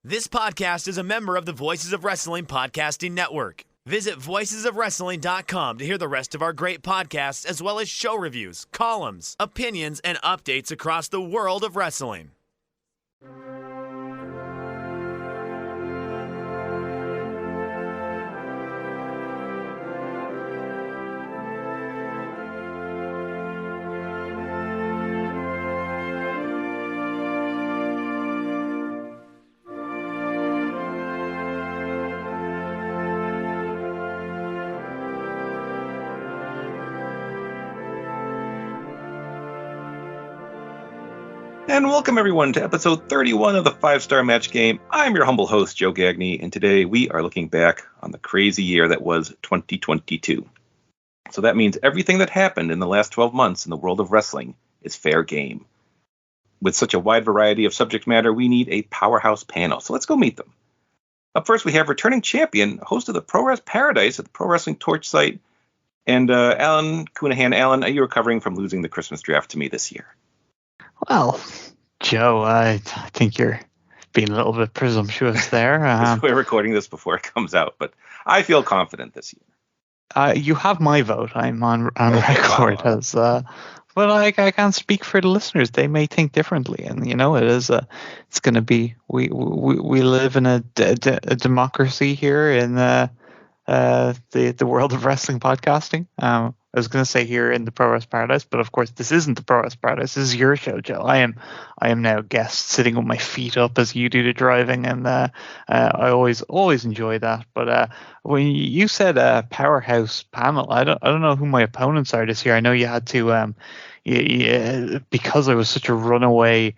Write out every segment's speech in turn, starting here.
This podcast is a member of the Voices of Wrestling Podcasting Network. Visit voicesofwrestling.com to hear the rest of our great podcasts, as well as show reviews, columns, opinions, and updates across the world of wrestling. And welcome everyone to episode 31 of the 5-Star Match Game. I'm your humble host, Joe Gagney, and today we are looking back on the crazy year that was 2022. So that means everything that happened in the last 12 months in the world of wrestling is fair game. With such a wide variety of subject matter, we need a powerhouse panel, so let's go meet them. Up first, we have returning champion, host of the Pro Wrest Paradise at the Pro Wrestling Torch site, and Alan Counihan. Alan, are you recovering from losing the Christmas draft to me this year? Well, Joe, I think you're being a little bit presumptuous there. We're recording this before it comes out, but I feel confident this year. You have my vote. I'm on record as, but I can't speak for the listeners. They may think differently, and it's going to be. We live in a democracy here in the world of wrestling podcasting. I was going to say here in the Pro Wrest Paradise, but of course this isn't the Pro Wrest Paradise. This is your show, Joe. I am now a guest sitting with my feet up as you do the driving, and I always enjoy that. But when you said powerhouse panel, I don't know who my opponents are this year. I know you had to because I was such a runaway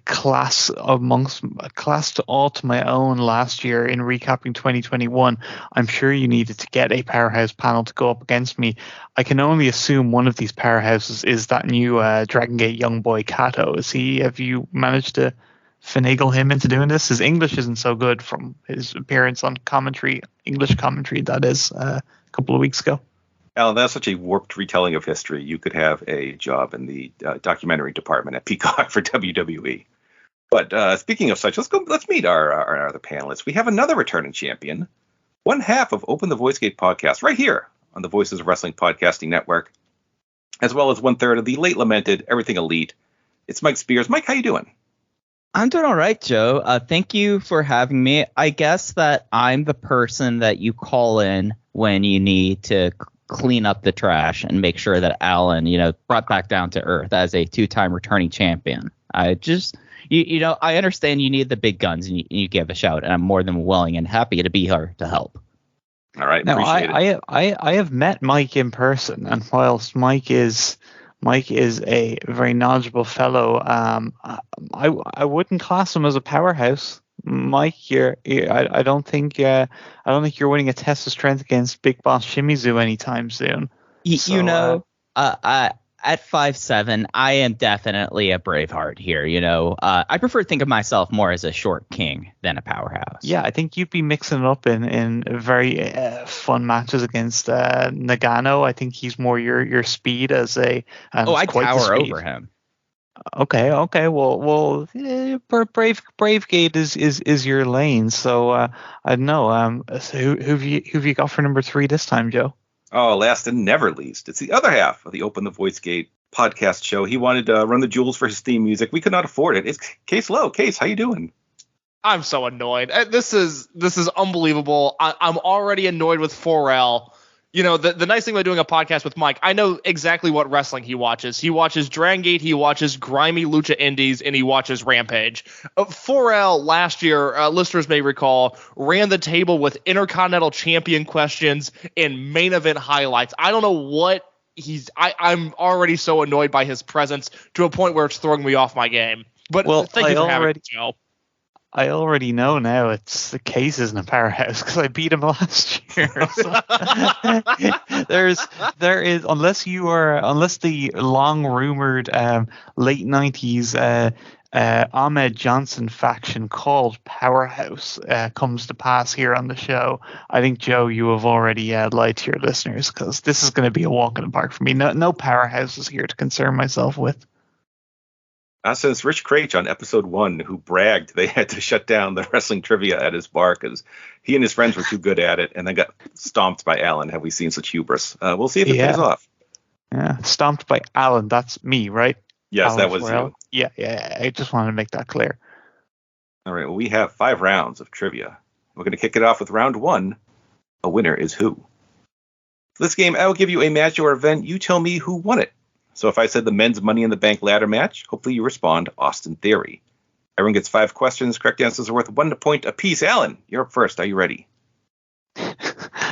class to all to my own last year in recapping 2021. I'm sure you needed to get a powerhouse panel to go up against me. I can only assume one of these powerhouses is that new Dragon Gate young boy Kato. Have you managed to finagle him into doing this? His English isn't so good from his appearance on English commentary, that is, a couple of weeks ago. Alan, that's such a warped retelling of history. You could have a job in the documentary department at Peacock for WWE. But speaking of such, let's meet our other panelists. We have another returning champion, one half of Open the Voice Gate podcast, right here on the Voices of Wrestling Podcasting Network, as well as 1/3 of the late lamented Everything Elite. It's Mike Spears. Mike, how you doing? I'm doing all right, Joe. Thank you for having me. I guess that I'm the person that you call in when you need to clean up the trash and make sure that Alan, brought back down to earth as a 2-time returning champion. I just, I understand you need the big guns and you give a shout, and I'm more than willing and happy to be here to help. All right. Now, appreciate it. I have met Mike in person, and whilst Mike is a very knowledgeable fellow, I wouldn't class him as a powerhouse. Mike, I don't think you're winning a test of strength against Big Boss Shimizu anytime soon. At 5'7", I am definitely a Braveheart here. I prefer to think of myself more as a short king than a powerhouse. Yeah, I think you'd be mixing it up in very fun matches against Nagano. I think he's more your speed as a. I tower over him. Okay. Well, Bravegate is your lane. So I don't know. So who've you got for number 3 this time, Joe? Oh, last and never least, it's the other half of the Open the Voice Gate podcast show. He wanted to run the jewels for his theme music. We could not afford it. It's Case Lowe. Case, how you doing? I'm so annoyed. This is unbelievable. I'm already annoyed with 4L. The nice thing about doing a podcast with Mike, I know exactly what wrestling he watches. He watches Dragon Gate, he watches grimy Lucha Indies, and he watches Rampage. 4L last year, listeners may recall, ran the table with Intercontinental Champion questions and main event highlights. I don't know what I'm already so annoyed by his presence to a point where it's throwing me off my game. But thank you for having me, Joe. I already know now it's the Case isn't a powerhouse because I beat him last year. So there is unless the long rumored late 90s Ahmed Johnson faction called Powerhouse comes to pass here on the show, I think, Joe, you have already lied to your listeners, because this is going to be a walk in the park for me. No Powerhouse is here to concern myself with. Since Rich Craich on episode 1, who bragged they had to shut down the wrestling trivia at his bar because he and his friends were too good at it, and then got stomped by Alan. Have we seen such hubris? We'll see if it pays off. Yeah, stomped by Alan. That's me, right? Yes, Alan that was Farrell. you. Yeah. I just wanted to make that clear. All right, well, we have 5 rounds of trivia. We're going to kick it off with round 1. A winner is who? For this game, I will give you a match or event. You tell me who won it. So if I said the men's Money in the Bank ladder match, hopefully you respond Austin Theory. Everyone gets 5 questions. Correct answers are worth 1 point apiece. Alan, you're up first. Are you ready?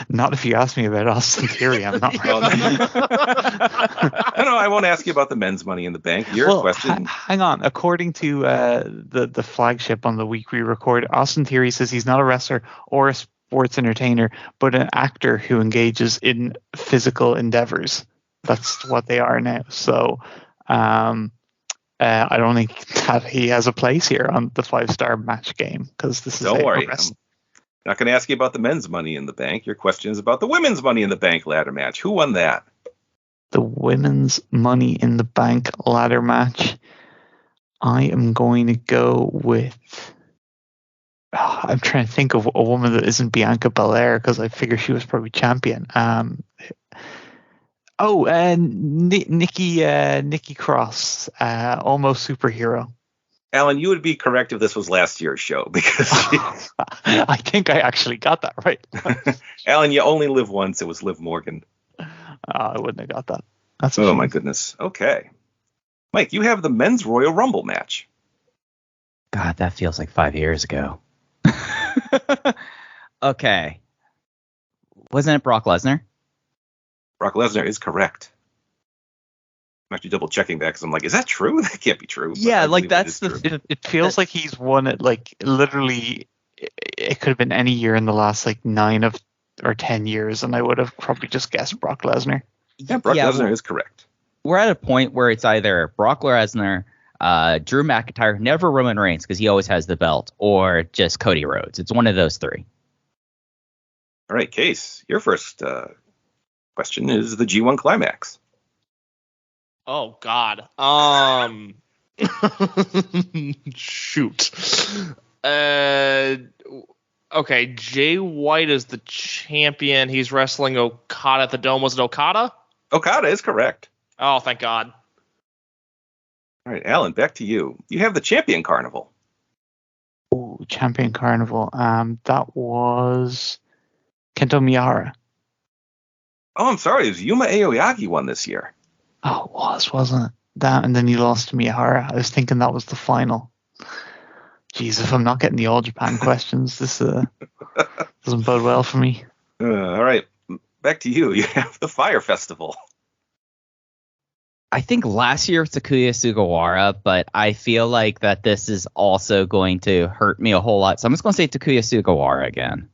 Not if you ask me about Austin Theory. I'm not. No, I won't ask you about the men's Money in the Bank. Your question. Hang on. According to the flagship on the week we record, Austin Theory says he's not a wrestler or a sports entertainer, but an actor who engages in physical endeavors. That's what they are now. So I don't think that he has a place here on the 5-star match game because this is. Don't worry. I'm not going to ask you about the men's Money in the Bank. Your question is about the women's Money in the Bank ladder match. Who won that? The women's Money in the Bank ladder match. I am going to go with. I'm trying to think of a woman that isn't Bianca Belair because I figure she was probably champion. Nikki Cross, almost superhero. Alan, you would be correct if this was last year's show because I think I actually got that right. Alan, you only live once. It was Liv Morgan. I wouldn't have got that. That's my goodness. Okay, Mike, you have the men's Royal Rumble match. God, that feels like 5 years ago. Okay, wasn't it Brock Lesnar? Brock Lesnar is correct. I'm actually double checking that because I'm like, is that true? That can't be true. Yeah, like that's it feels like he's won it like literally. It could have been any year in the last like 9 or 10 years, and I would have probably just guessed Brock Lesnar. Yeah, Brock Lesnar is correct. We're at a point where it's either Brock Lesnar, Drew McIntyre, never Roman Reigns because he always has the belt, or just Cody Rhodes. It's one of those 3. All right, Case, your first question is the G1 Climax. Oh God. Shoot. Okay, Jay White is the champion. He's wrestling Okada at the Dome. Was it Okada? Okada is correct. Oh, thank God. All right, Alan, back to you. You have the Champion Carnival. Ooh, Champion Carnival. That was Kento Miyahara. Oh, I'm sorry. It was Yuma Aoyagi won this year. Oh, it was, wasn't it? That, and then he lost to Miyahara. I was thinking that was the final. Jeez, if I'm not getting the All Japan questions, this doesn't bode well for me. All right, back to you. You have the Fire Festival. I think last year was Takuya Sugawara, but I feel like that this is also going to hurt me a whole lot. So I'm just going to say Takuya Sugawara again.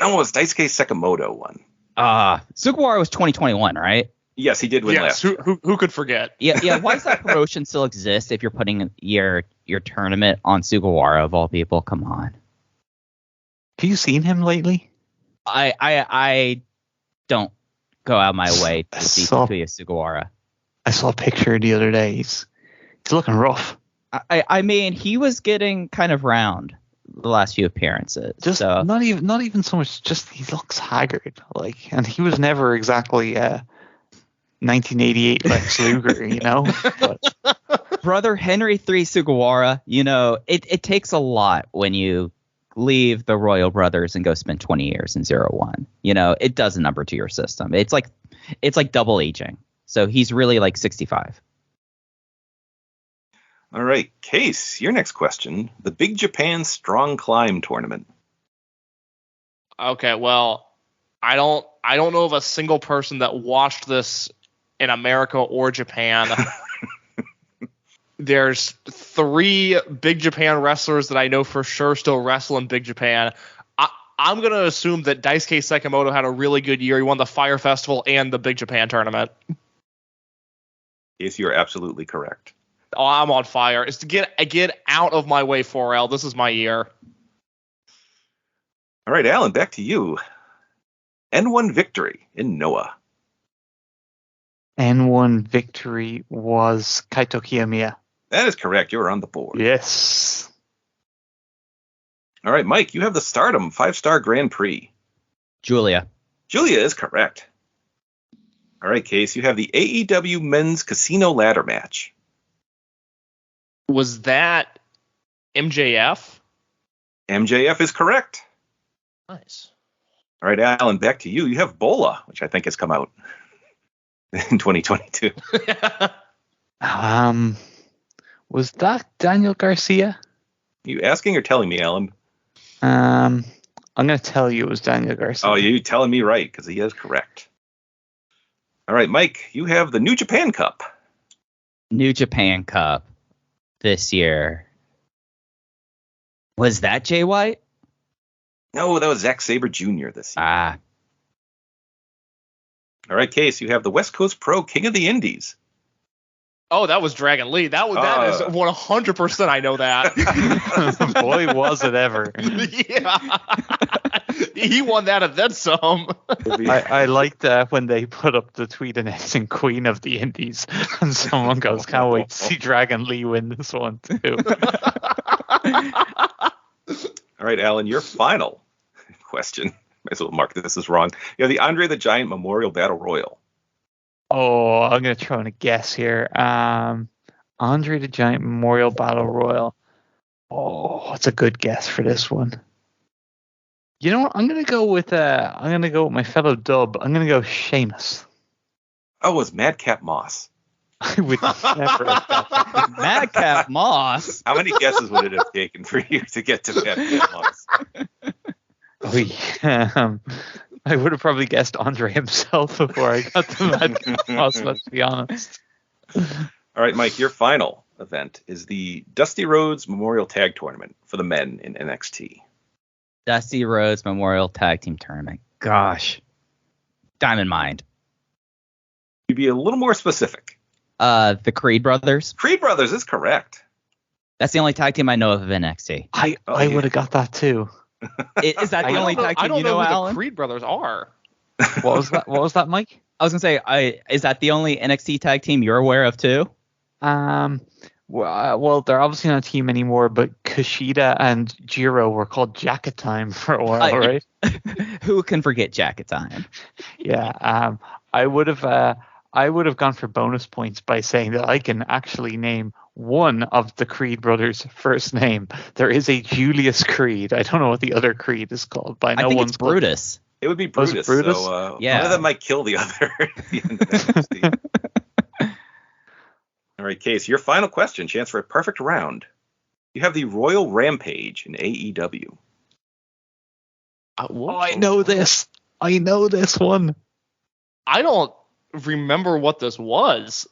No, it was Daisuke Sekimoto one. Sugawara was 2021, right? Yes, he did win last year. Who could forget? Yeah. Why does that promotion still exist if you're putting your tournament on Sugawara of all people? Come on. Have you seen him lately? I don't go out of my way to see Takuya Sugawara. I saw a picture the other day. He's looking rough. I mean, he was getting kind of round the last few appearances. Not even so much. Just he looks haggard. And he was never exactly 1988 Lex Luger, you know. But. Brother Henry III Sugawara, you know, it takes a lot when you leave the Royal Brothers and go spend 20 years in 0-1. You know, it does a number to your system. It's like double aging. So he's really like 65. All right, Case, your next question. The Big Japan Strong Climb Tournament. Okay, well, I don't know of a single person that watched this in America or Japan. There's 3 Big Japan wrestlers that I know for sure still wrestle in Big Japan. I'm going to assume that Daisuke Sekimoto had a really good year. He won the Fire Festival and the Big Japan tournament. Yes, you're absolutely correct. Oh, I'm on fire. It's to get out of my way, 4L. This is my year. All right, Alan, back to you. N1 victory in Noah. N1 victory was Kaito Kiyomiya. That is correct. You're on the board. Yes. All right, Mike, you have the Stardom 5-star Grand Prix. Julia. Julia is correct. All right, Case, you have the AEW Men's Casino Ladder Match. Was that MJF? MJF is correct. Nice. All right, Alan, back to you. You have Bola, which I think has come out in 2022. Was that Daniel Garcia? You asking or telling me, Alan? I'm going to tell you it was Daniel Garcia. Oh, you telling me right, because he is correct. All right, Mike, you have the New Japan Cup. New Japan Cup this year. Was that Jay White? No, that was Zack Sabre Jr. this year. Ah. All right, Case, you have the West Coast Pro King of the Indies. Oh, that was Dragon Lee. That is 100%. I know that. Boy, was it ever. Yeah. He won that and then some. I liked when they put up the tweet announcing Queen of the Indies, and someone goes, "Can't wait to see Dragon Lee win this one too." All right, Alan, your final question. Might as well mark this as wrong. You have the Andre the Giant Memorial Battle Royal. Oh, I'm going to throw in a guess here. Andre the Giant Memorial Battle Royal. Oh, that's a good guess for this one. You know what? I'm going to go with my fellow dub. I'm going to go Sheamus. Oh, it was Madcap Moss. I would never have got that. Madcap Moss. How many guesses would it have taken for you to get to Madcap Moss? Oh, yeah. I would have probably guessed Andre himself before I got to Madcap Moss, let's be honest. All right, Mike, your final event is the Dusty Rhodes Memorial Tag Tournament for the men in NXT. Dusty Rhodes Memorial Tag Team Tournament. Gosh. Diamond Mind. You'd be a little more specific. The Creed Brothers. Creed Brothers is correct. That's the only tag team I know of NXT. I would have got that too. Is that the only tag team you know, who Alan? the Creed Brothers are. What was that, Mike? I was gonna say, is that the only NXT tag team you're aware of too? Well, they're obviously not a team anymore, but Kushida and Jiro were called Jacket Time for a while, right? Who can forget Jacket Time? Yeah. I would have gone for bonus points by saying that I can actually name one of the Creed brothers' first name. There is a Julius Creed. I don't know what the other Creed is called, but I know think one's it's Brutus. It would be Brutus. Brutus? So, yeah. one of them might kill the other at the end of NXT. All right, Case, your final question. Chance for a perfect round. You have the Royal Rampage in AEW. I know this. I know this one. I don't remember what this was.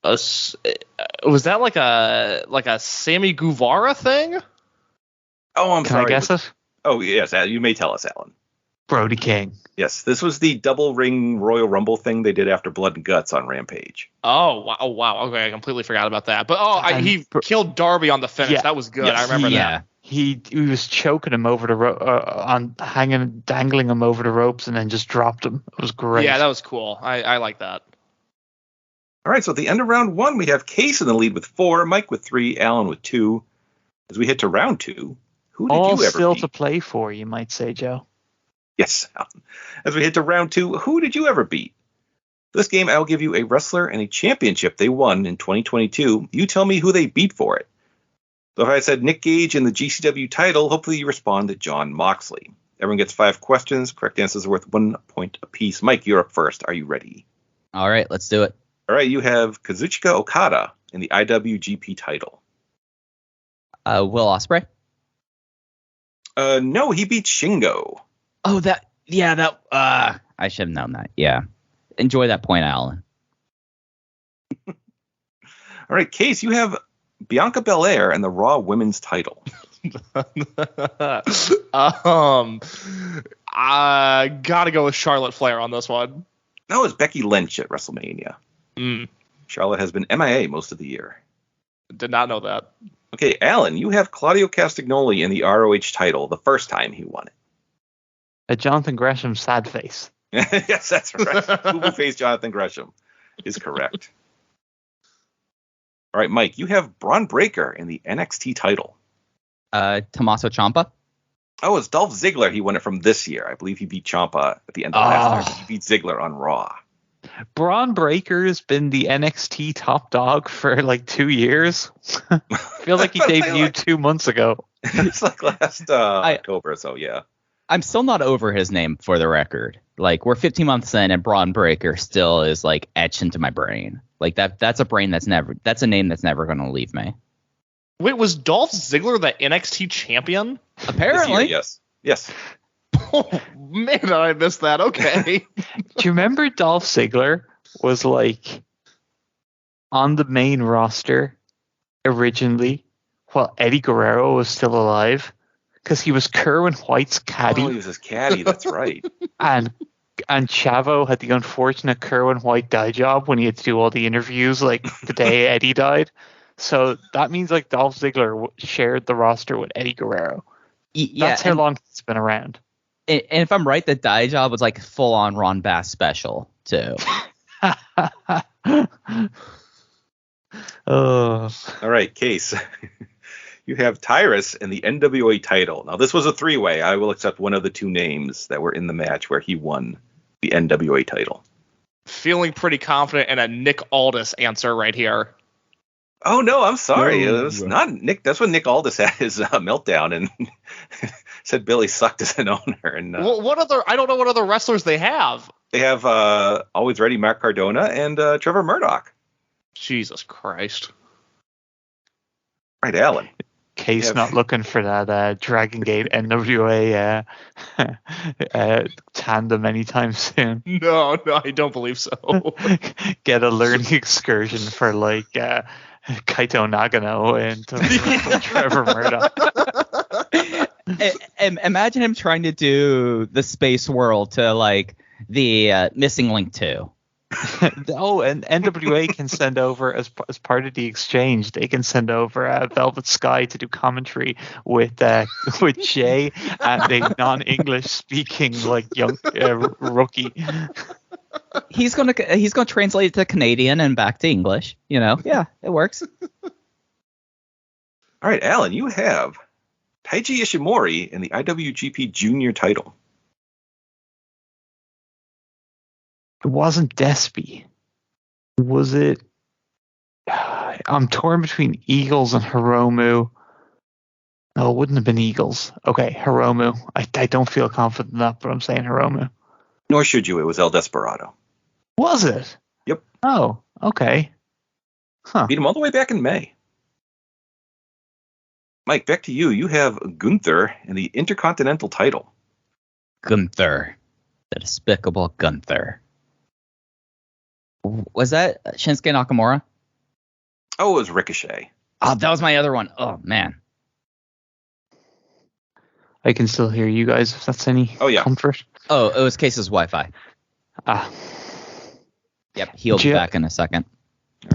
Was that like a Sammy Guevara thing? Oh, I'm Can sorry. I guess it? Oh, yes. You may tell us, Alan. Brody King. Yes, this was the double ring Royal Rumble thing they did after Blood and Guts on Rampage. Oh, wow. Okay, I completely forgot about that. But he killed Darby on the finish. Yeah. That was good. Yes. I remember that. He was choking him over the dangling him over the ropes, and then just dropped him. It was great. Yeah, that was cool. I like that. All right, so at the end of round one, we have Case in the lead with 4, Mike with 3, Alan with 2. As we hit to round 2, who did All you ever still beat? to play for, you might say, Joe. Yes, Alan. As we hit to round 2, who did you ever beat? For this game, I will give you a wrestler and a championship they won in 2022. You tell me who they beat for it. So if I said Nick Gage in the GCW title, hopefully you respond to John Moxley. Everyone gets 5 questions. Correct answers are worth 1 point apiece. Mike, you're up first. Are you ready? All right, let's do it. All right, you have Kazuchika Okada in the IWGP title. Will Ospreay. No, he beat Shingo. Oh, I should have known that. Yeah. Enjoy that point, Alan. All right, Case, you have Bianca Belair and the Raw Women's title. I gotta go with Charlotte Flair on this one. No, it's Becky Lynch at WrestleMania. Charlotte has been MIA most of the year. Did not know that. Okay, Alan, you have Claudio Castagnoli in the ROH title the first time he won it. Jonathan Gresham sad face. Yes, that's right. Who faced Jonathan Gresham is correct. All right, Mike, you have Braun Breaker in the NXT title. Tommaso Ciampa. Oh, it's Dolph Ziggler. He won it from this year. I believe he beat Ciampa at the end of last year. He beat Ziggler on Raw. Braun Breaker's been the NXT top dog for like 2 years. I feel like he debuted 2 months ago. It's like last October, so yeah. I'm still not over his name, for the record. Like, we're 15 months in, and Braun Breaker still is like etched into my brain. Like that's a name that's never going to leave me. Wait, was Dolph Ziggler the NXT champion? Apparently, yes. Oh man, I missed that. Okay. Do you remember Dolph Ziggler was like on the main roster originally while Eddie Guerrero was still alive? Because he was Kerwin White's caddy. Oh, he was his caddy. That's right. And Chavo had the unfortunate Kerwin White dye job when he had to do all the interviews like the day Eddie died. So that means like Dolph Ziggler shared the roster with Eddie Guerrero. Yeah, that's how long it's been around. And if I'm right, the dye job was like full on Ron Bass special too. Oh. All right, Case. You have Tyrus in the NWA title. Now, this was a three-way. I will accept one of the two names that were in the match where he won the NWA title. Feeling pretty confident in a Nick Aldis answer right here. Oh, no, I'm sorry. No. It was not Nick. That's when Nick Aldis had his meltdown and said Billy sucked as an owner. And What other? I don't know what other wrestlers they have. they have Always Ready Mark Cardona and Trevor Murdoch. Jesus Christ. Right, Alan. Case not looking for that Dragon Gate NWA tandem anytime soon. No, I don't believe so. Get a learning excursion for like Kaito Nagano and Trevor Murdoch. Imagine him trying to do the Space World to like the Missing Link 2. Oh, and NWA can send over as part of the exchange. They can send over Velvet Sky to do commentary with Jay and a non-English speaking like young rookie. He's gonna translate it to Canadian and back to English. You know, yeah, it works. All right, Alan, you have Taiji Ishimori in the IWGP Junior title. It wasn't Despy. Was it? I'm torn between Eagles and Hiromu. No, it wouldn't have been Eagles. Okay, Hiromu. I don't feel confident in that, but I'm saying Hiromu. Nor should you. It was El Desperado. Was it? Yep. Oh, okay. Huh. Beat him all the way back in May. Mike, back to you. You have Gunther in the Intercontinental title. Gunther. The despicable Gunther. Was that Shinsuke Nakamura? Oh, it was Ricochet. Oh, that was my other one. Oh, man. I can still hear you guys if that's any comfort. Oh, it was Case's Wi-Fi. Ah. Yep, he'll be back in a second.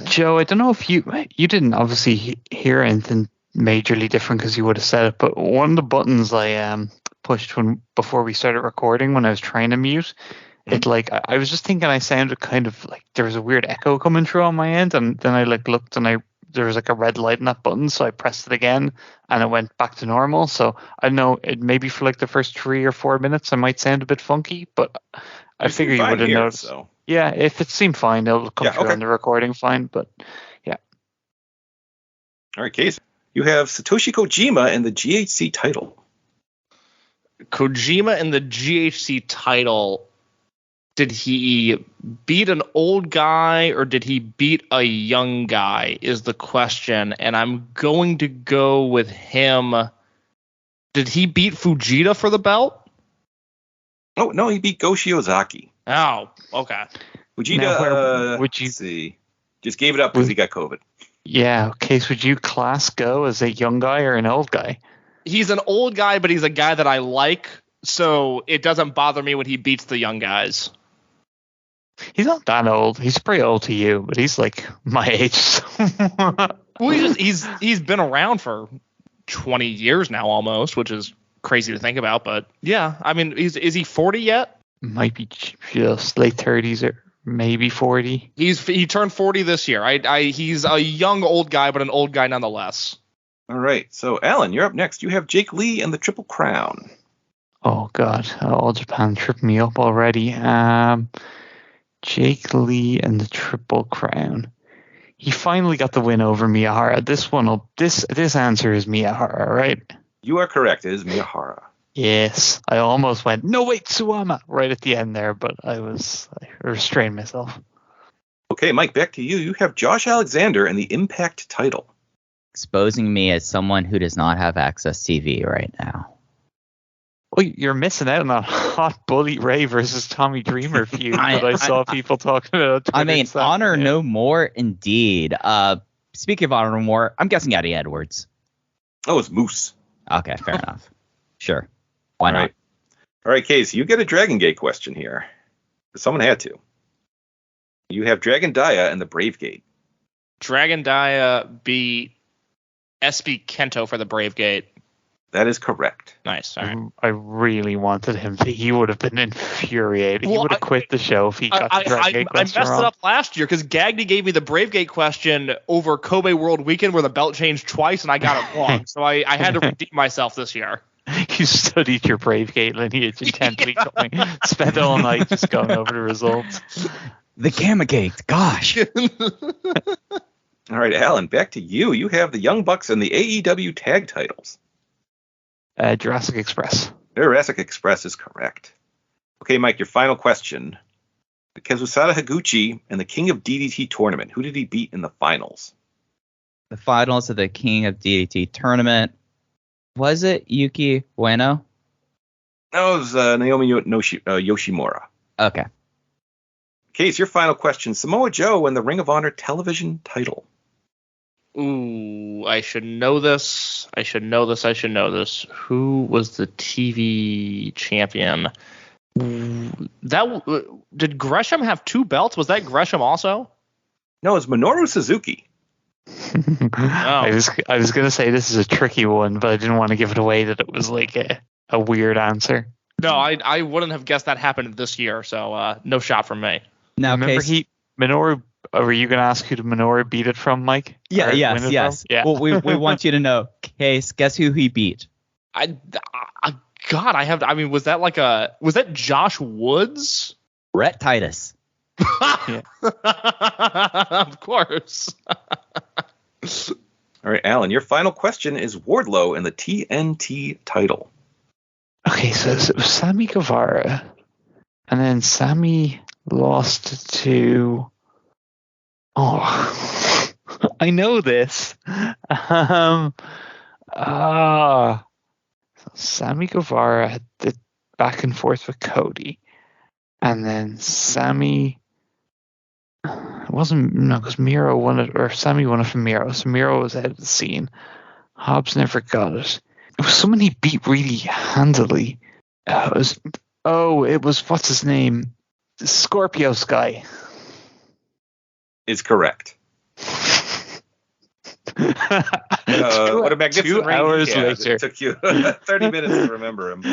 Joe, I don't know if you didn't obviously hear anything majorly different because you would have said it, but one of the buttons I pushed before we started recording when I was trying to mute, it like I was just thinking I sounded kind of like there was a weird echo coming through on my end, and then I like looked and there was like a red light on that button, so I pressed it again and it went back to normal. So I know it maybe for like the first 3 or 4 minutes I might sound a bit funky, but I figure you would have noticed. So. Yeah, if it seemed fine, it'll come through on the recording fine, but yeah. All right, Case. You have Satoshi Kojima in the GHC title. Kojima in the GHC title. Did he beat an old guy or did he beat a young guy is the question. And I'm going to go with him. Did he beat Fujita for the belt? Oh, no, he beat Go Shiozaki. Oh, okay. Fujita, would you see, just gave it up because he got COVID. Yeah, okay, so would you class Go as a young guy or an old guy? He's an old guy, but he's a guy that I like, so it doesn't bother me when he beats the young guys. He's not that old. He's pretty old to you, but he's like my age. Well, he's been around for 20 years now almost, which is crazy to think about. But yeah, I mean, is he 40 yet? Might be just late 30s or maybe 40. He turned 40 this year. He's a young old guy, but an old guy nonetheless. All right. So, Alan, you're up next. You have Jake Lee and the Triple Crown. Oh God, All Japan tripped me up already. Jake Lee and the Triple Crown. He finally got the win over Miyahara. This answer is Miyahara, right? You are correct. It is Miyahara. Yes. I almost went, no wait, Suwama, right at the end there, but I restrained myself. Okay, Mike, back to you. You have Josh Alexander and the Impact title. Exposing me as someone who does not have access TV right now. Well, you're missing out on that hot Bully Ray versus Tommy Dreamer feud that I saw people talking about. I mean, Honor No More, indeed. Speaking of Honor No More, I'm guessing Eddie Edwards. Oh, it's Moose. Okay, fair enough. Sure. Why not? All right, Case, you get a Dragon Gate question here. Someone had to. You have Dragon Dia and the Brave Gate. Dragon Dia beat SB Kento for the Brave Gate. That is correct. Nice. All right. I really wanted him to. He would have been infuriated. He would have quit the show if he got the Dragon Gate question I messed wrong. it up last year because Gagny gave me the Brave Gate question over Kobe World Weekend where the belt changed twice and I got it wrong. So I had to redeem myself this year. You studied your Brave Gate lineage intently, spent all night just going over the results. The Gamma Gate, gosh. All right, Alan, back to you. You have the Young Bucks and the AEW tag titles. Jurassic Express. Jurassic Express is correct. Okay, Mike, your final question. The Kazusada Higuchi and the King of DDT tournament. Who did he beat in the finals? The finals of the King of DDT tournament. Was it Yuki Ueno? No, it was Naomi Yoshimura. Okay. Case, your final question. Samoa Joe and the Ring of Honor television title. Ooh, I should know this. Who was the TV champion? Did Gresham have 2 belts? Was that Gresham also? No, it's Minoru Suzuki. I was gonna say this is a tricky one, but I didn't want to give it away that it was like a weird answer. No, I wouldn't have guessed that happened this year, so no shot from me. Now, remember Minoru. Were you gonna ask who Minoru beat it from, Mike? Yeah, yes. Yeah. Well, we want you to know. Case, guess who he beat? Was that Josh Woods? Rhett Titus. Of course. All right, Alan, your final question is Wardlow and the TNT title. Okay, so it was Sammy Guevara, and then Sammy lost to. Oh, I know this. So Sammy Guevara had the back and forth with Cody, and then Sammy. It wasn't because Miro won it, or Sammy won it from Miro. So Miro was out of the scene. Hobbs never got it. It was someone he beat really handily. It was what's his name? Scorpio Sky. Is correct. What a magnificent 2 hours later. later. It took you 30 minutes to remember him.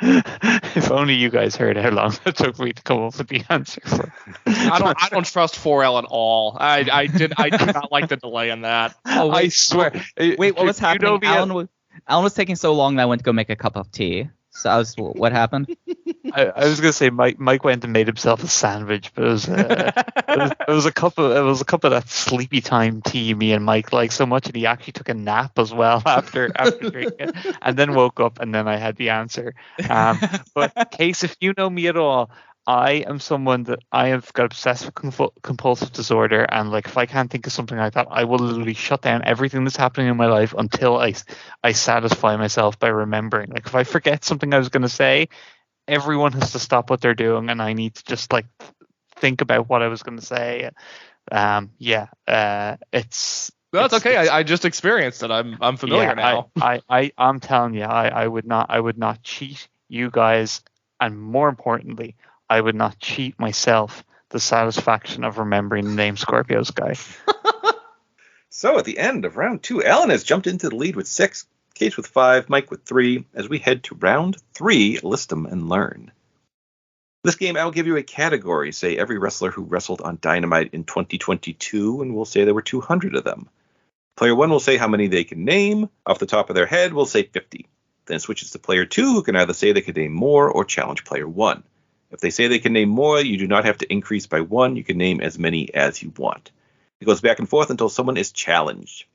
If only you guys heard how long it took me to come up with the answer for. I don't trust 4L at all. I do not like the delay in that. Oh, I swear. Wait, what was happening? Alan was taking so long that I went to go make a cup of tea. So what happened? I was gonna say Mike went and made himself a sandwich, but it was a cup of that sleepy time tea me and Mike like so much, and he actually took a nap as well after drinking it, and then woke up, and then I had the answer. But Case, if you know me at all, I am someone that I have got obsessive compulsive disorder, and like if I can't think of something like that, I will literally shut down everything that's happening in my life until I satisfy myself by remembering. Like if I forget something I was going to say, everyone has to stop what they're doing, and I need to just like think about what I was going to say. It's. That's okay. I just experienced it. I'm familiar now. I'm telling you, I would not cheat you guys, and more importantly, I would not cheat myself the satisfaction of remembering the name Scorpio Sky. So at the end of round 2, Alan has jumped into the lead with 6, Case with 5, Mike with 3, as we head to round 3, List 'em and Learn. This game, I'll give you a category. Say every wrestler who wrestled on Dynamite in 2022, and we'll say there were 200 of them. Player 1 will say how many they can name. Off the top of their head, we'll say 50. Then it switches to player 2, who can either say they can name more or challenge player 1. If they say they can name more, you do not have to increase by 1. You can name as many as you want. It goes back and forth until someone is challenged.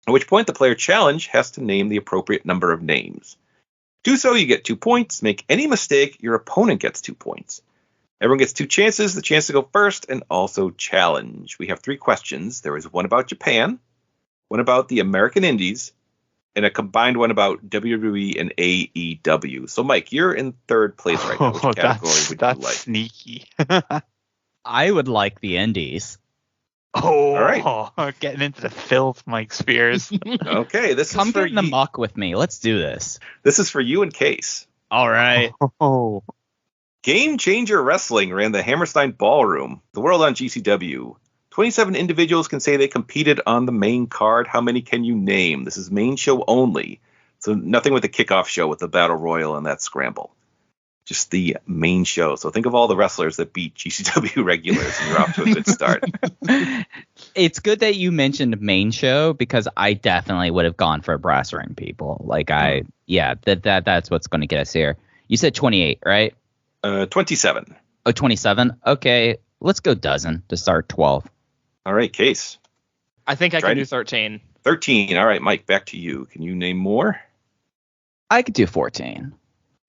At which point the player challenged has to name the appropriate number of names. Do so, you get 2 points. Make any mistake, your opponent gets 2 points. Everyone gets 2 chances, the chance to go first and also challenge. We have 3 questions. There is one about Japan, one about the American Indies, and a combined one about WWE and AEW. So, Mike, you're in third place right now. Which category would you like? That's sneaky. I would like the Indies. Oh, all right. Getting into the filth, Mike Spears. Okay, Come get in the muck with me. Let's do this. This is for you and Case. All right. Oh. Game Changer Wrestling ran the Hammerstein Ballroom, the world on GCW. 27 individuals can say they competed on the main card. How many can you name? This is main show only. So nothing with the kickoff show with the Battle Royal and that scramble. Just the main show. So think of all the wrestlers that beat GCW regulars and you're off to a good start. It's good that you mentioned main show because I definitely would have gone for brass ring people. That's what's going to get us here. You said 28, right? 27. Oh, 27. Okay, let's go dozen to start 12. All right, Case. I think I can do 13. 13. All right, Mike, back to you. Can you name more? I could do 14.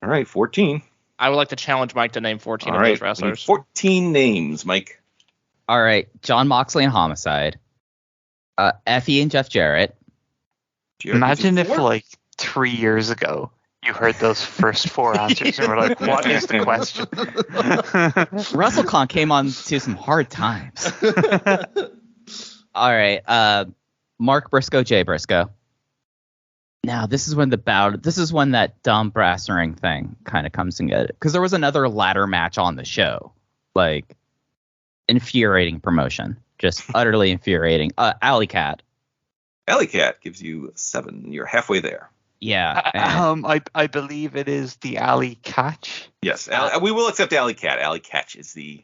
All right, 14. I would like to challenge Mike to name 14 All of right, those wrestlers. 14 names, Mike. All right, John Moxley and Homicide. Effie and Jeff Jarrett. Imagine if, 3 years ago, you heard those first 4 answers and were like, what is the question? WrestleCon came on to some hard times. All right, Mark Briscoe, Jay Briscoe. Now, this is when that dumb brass ring thing kind of comes together. Because there was another ladder match on the show. Infuriating promotion. Just utterly infuriating. Alley Cat. Alley Cat gives you 7. You're halfway there. Yeah. I believe it is the Alley Catch. Yes, we will accept Alley Cat. Alley Catch is the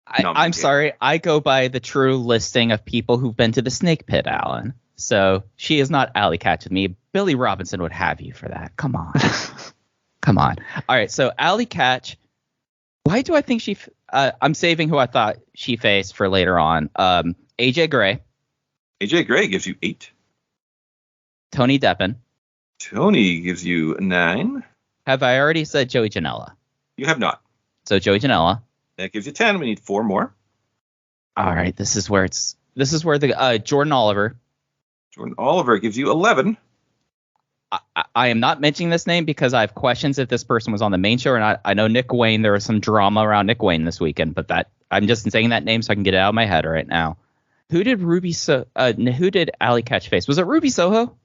I'm sorry. I go by the true listing of people who've been to the Snake Pit, Alan. So she is not Alley Catch with me. Billy Robinson would have you for that. Come on. Come on. All right. So Alley Catch. Why do I think she? I'm saving who I thought she faced for later on. AJ Gray. AJ Gray gives you 8. Tony Deppen. Tony gives you 9. Have I already said Joey Janela? You have not. So Joey Janela. That gives you 10. We need 4 more. All right. This is where the Jordan Oliver. Jordan Oliver gives you 11. I am not mentioning this name because I have questions if this person was on the main show or not. I know Nick Wayne. There was some drama around Nick Wayne this weekend, but I'm just saying that name so I can get it out of my head right now. Who did who did Alley Catch face? Was it Ruby Soho?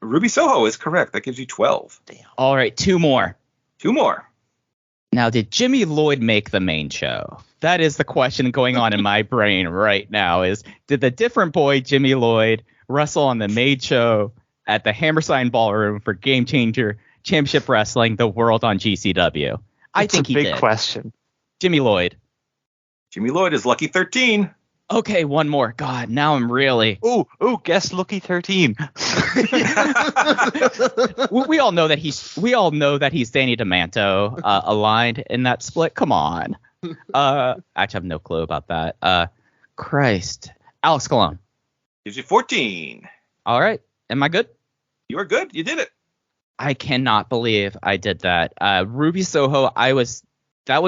Ruby Soho is correct. That gives you 12. Damn. All right, 2 more. 2 more. Now, did Jimmy Lloyd make the main show? That is the question going on in my brain right now is, did the different boy Jimmy Lloyd wrestle on the main show at the Hammerstein Ballroom for Game Changer Championship Wrestling, the world on GCW? I think he did. Big question. Jimmy Lloyd. Jimmy Lloyd is lucky 13. Okay, one more. God, now I'm really. Oh, guess lucky 13. we all know that he's Danny DeManto aligned in that split. Come on. Actually, I have no clue about that. Christ. Alex Colon. Gives you 14. All right. Am I good? You are good. You did it. I cannot believe I did that. Ruby Soho, that was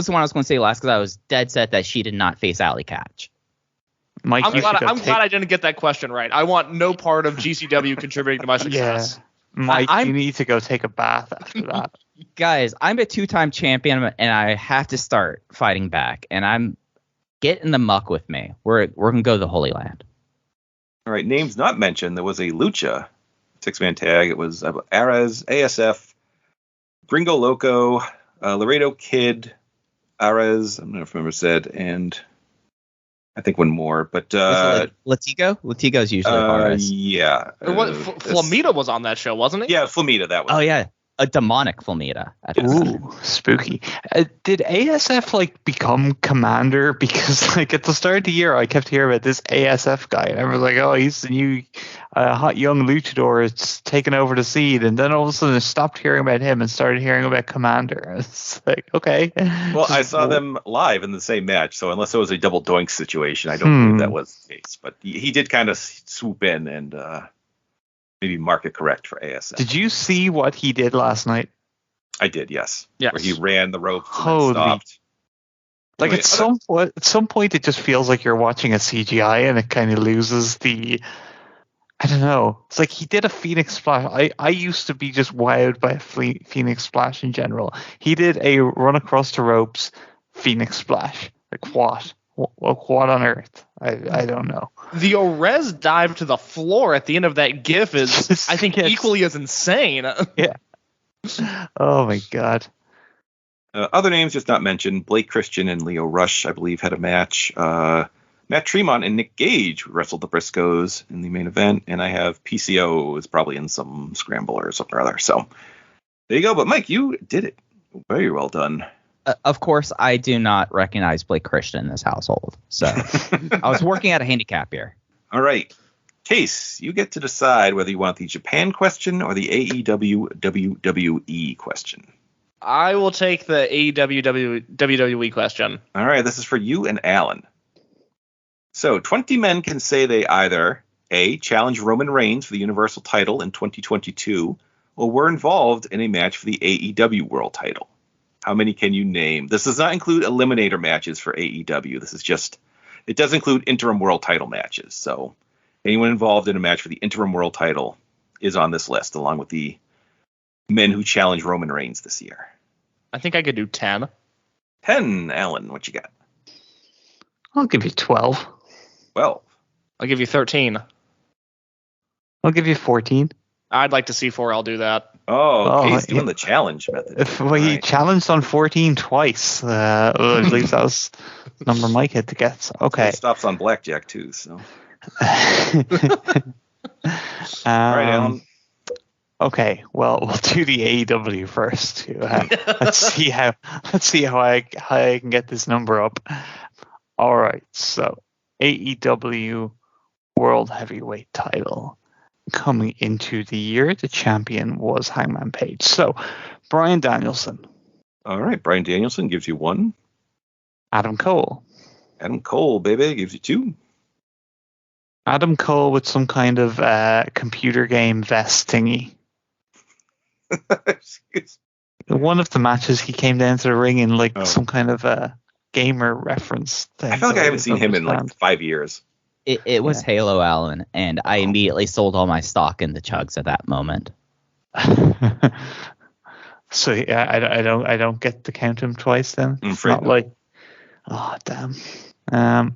the one I was going to say last because I was dead set that she did not face Alley Catch. Mike, I'm glad I didn't get that question right. I want no part of GCW contributing to my success. Yeah. Mike, you need to go take a bath after that. Guys, I'm a 2-time champion, and I have to start fighting back. And I'm get in the muck with me. We're gonna go to the Holy Land. All right, names not mentioned. There was a Lucha 6-man tag. It was Ares, ASF, Gringo Loco, Laredo Kid, Ares. I don't know if I remember said, and I think one more, but Latigo? Latigo's usually Ares. Yeah. Flamita was on that show, wasn't he? Yeah, Flamita, that was. Oh yeah. a demonic Flamita. Ooh, spooky. Did ASF like become commander? Because like at the start of the year, I kept hearing about this ASF guy, and I was like, oh, he's the new hot young luchador. It's taken over the seed, and then all of a sudden I stopped hearing about him and started hearing about commander. It's like, okay. Well, I saw them live in the same match, so unless it was a double doink situation, I don't believe that was the case. But he did kind of swoop in and maybe mark it correct for ASF. Did you see what he did last night? I did, yes. Yes. Where he ran the ropes and Holy. then stopped. Like Anyway, at some point, it just feels like you're watching a CGI, and it kind of loses the. I don't know. It's like he did a Phoenix Splash. I used to be just wowed by a Phoenix Splash in general. He did a run across the ropes Phoenix Splash. Like what? What on earth? I don't know. The Orez dive to the floor at the end of that GIF is, I think, Yes. equally as insane. Yeah. Oh my god. Other names just not mentioned. Blake Christian and Leo Rush, I believe, had a match. Matt Tremont and Nick Gage wrestled the Briscoes in the main event, and I have PCO is probably in some scramble or something or other. So there you go. But Mike, you did it. Very well done. Of course, I do not recognize Blake Christian in this household. So I was working at a handicap here. All right. Case, you get to decide whether you want the Japan question or the AEW WWE question. I will take the AEW WWE question. All right, this is for you and Alan. So 20 men can say they either A, challenge Roman Reigns for the Universal title in 2022, or were involved in a match for the AEW World title. How many can you name? This does not include eliminator matches for AEW. This is just, it does include interim world title matches. So anyone involved in a match for the interim world title is on this list, along with the men who challenged Roman Reigns this year. I think I could do 10. 10, Alan, what you got? I'll give you 12. 12. I'll give you 13. I'll give you 14. I'd like to see 4L do that. Oh, Oh, Case doing yeah. the challenge method. Well, he Right. challenged on 14 twice. At least that was the number Mike had to get. So, okay. It stops on blackjack too. So all right, Alan. Okay, well, we'll do the AEW first. Let's see how I can get this number up. All right, so AEW World Heavyweight Title coming into the year. The champion was Hangman Page. So Bryan Danielson, All right, Bryan Danielson gives you 1. Adam Cole, Adam Cole, baby, gives you 2. Adam Cole with some kind of computer game vest thingy. One of the matches he came down to the ring in like some kind of gamer reference thing. I feel like I haven't seen him in like understand. 5 years. It was Halo Allen, and I immediately sold all my stock in the chugs at that moment. So yeah, I don't get to count him twice then. I'm It's afraid not not. like, oh damn.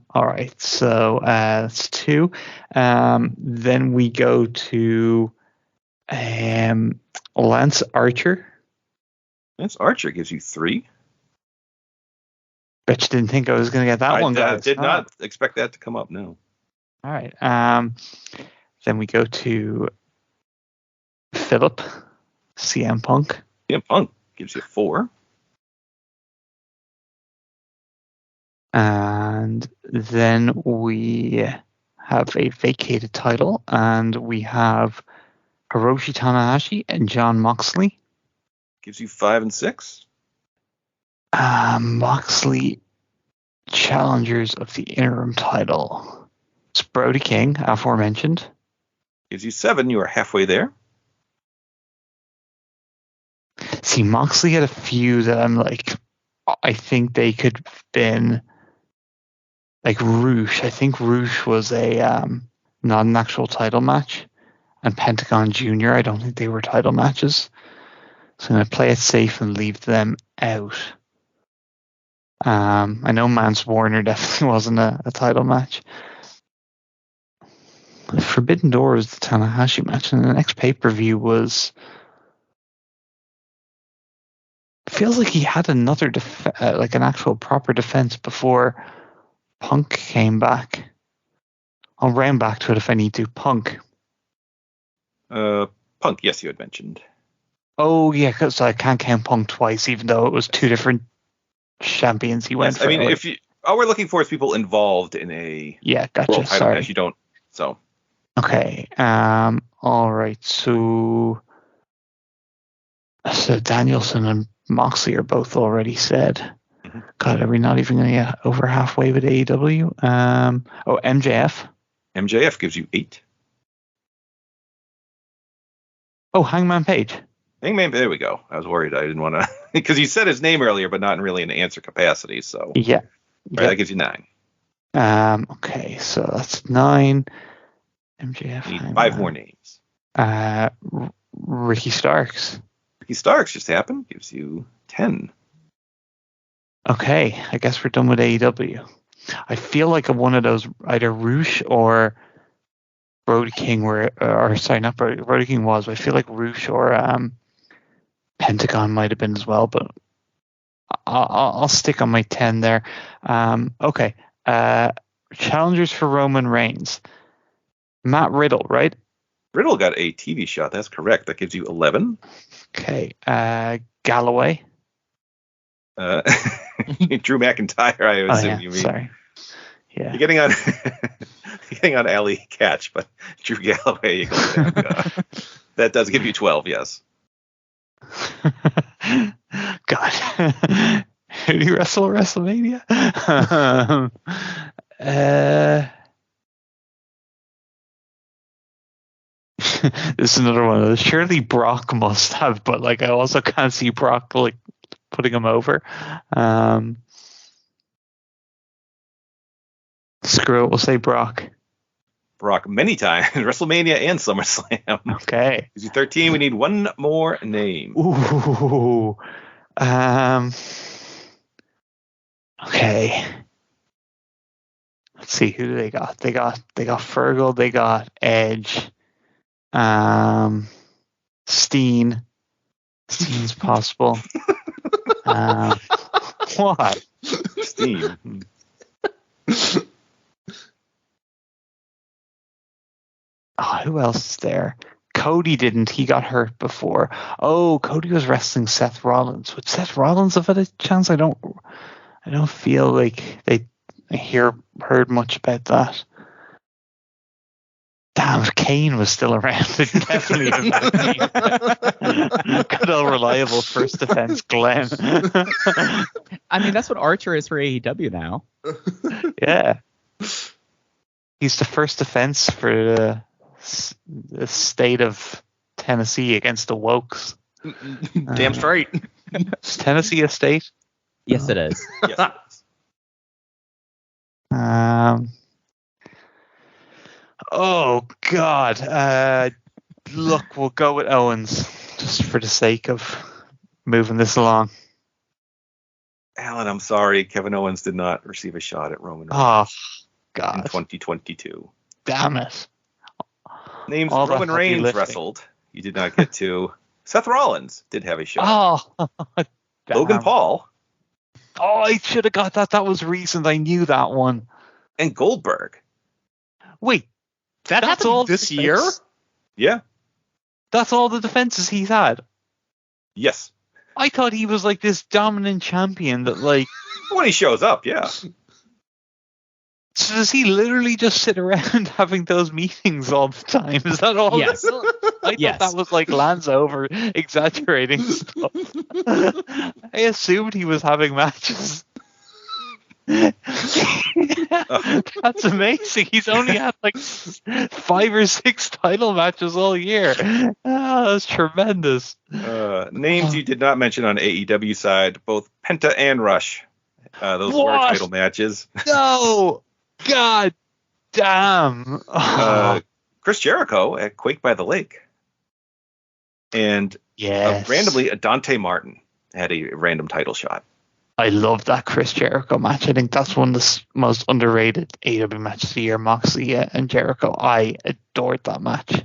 All right, so that's 2. Then we go to Lance Archer. Lance Archer gives you 3. Bet you didn't think I was going to get that one, I guys. did Oh. not expect that to come up. No. All right. Then we go to Philip, CM Punk. Yeah, Punk gives you 4. And then we have a vacated title, and we have Hiroshi Tanahashi and Jon Moxley. Gives you 5 and 6. Moxley challengers of the interim title. It's Brody King, aforementioned. Gives you 7. You are halfway there. See, Moxley had a few that I'm like, I think they could have been like Roosh. I think Roosh was a not an actual title match, and Pentagon Jr. I don't think they were title matches. So I'm gonna play it safe and leave them out. I know Mance Warner definitely wasn't a title match. Forbidden Door was the Tanahashi match, and the next pay-per-view was. Feels like he had another like an actual proper defense before Punk came back. I'll round back to it if I need to. Punk. Punk, yes, you had mentioned. Oh yeah, because I can't count Punk twice, even though it was two different champions he went Yes, for. I mean, if you all we're looking for is people involved in a Yeah, gotcha. world title Sorry. match. You don't. So Okay. All right. So Danielson and Moxley are both already said. Mhm. God, are we not even going to get over halfway with AEW? MJF. MJF gives you 8. Oh, Hangman Page. Hangman, there we go. I was worried. I didn't want to because you said his name earlier, but not really in an answer capacity. So Yeah. right, that gives you 9. Okay, so that's 9. MJF. You need Hangman. 5 more names. Ricky Starks. Ricky Starks just happened. Gives you 10. Okay, I guess we're done with AEW. I feel like one of those, either Roosh or Brody King were, or sorry, not Brody King was, but I feel like Roosh or Pentagon might have been as well, but I'll stick on my 10 there. Okay, challengers for Roman Reigns. Matt Riddle, right? Riddle got a TV shot. That's correct. That gives you 11. Okay, Galloway. Drew McIntyre, I assume you mean. Sorry. Yeah. You're getting on Alley Catch, but Drew Galloway, you go with that. That does give you 12, yes. God. Did he wrestle at WrestleMania? This is another one of those. Surely Brock must have, but like I also can't see Brock like putting him over. Screw it, we'll say Brock. Brock many times, WrestleMania and SummerSlam. Okay. Gives you 13. We need one more name. Ooh. Okay. Let's see, who do they got? They got Fergal, they got Edge. Steen. Steen's possible. What? Steen. Oh, who else is there? Cody didn't. He got hurt before. Oh, Cody was wrestling Seth Rollins. Would Seth Rollins have had a chance? I don't feel like they heard much about that. Damn, if Kane was still around, it definitely would have been good old reliable first defense Glenn. I mean, that's what Archer is for AEW now. Yeah. He's the first defense for the state of Tennessee against the Wokes. Damn straight. Is Tennessee a state? Yes, it is. Yes, it is. Oh God. Look, we'll go with Owens just for the sake of moving this along. Alan, I'm sorry. Kevin Owens did not receive a shot at Roman Reigns Oh in God. 2022. Damn it. Names All that Roman heavy Reigns lifting. wrestled. You did not get to. Seth Rollins did have a shot. Oh, Logan damn. Paul Oh, I should have got that. That was recent. I knew that one. and Goldberg. Wait, That that's happened all this defense? year? Yeah. That's all the defenses he's had. Yes. I thought he was like this dominant champion that like. When he shows up, yeah. So does he literally just sit around having those meetings all the time? Is that all? Yes. I Yes. thought that was like Lance over exaggerating stuff. I assumed he was having matches. That's amazing. He's only had like 5 or 6 title matches all year. Oh, that's tremendous. Names you did not mention on AEW side, both Penta and Rush. Those were What? title matches. No! God damn. Chris Jericho at Quake by the Lake. And Yes. randomly, Dante Martin had a random title shot. I love that Chris Jericho match. I think that's one of the most underrated AEW matches of the year. Moxley and Jericho. I adored that match.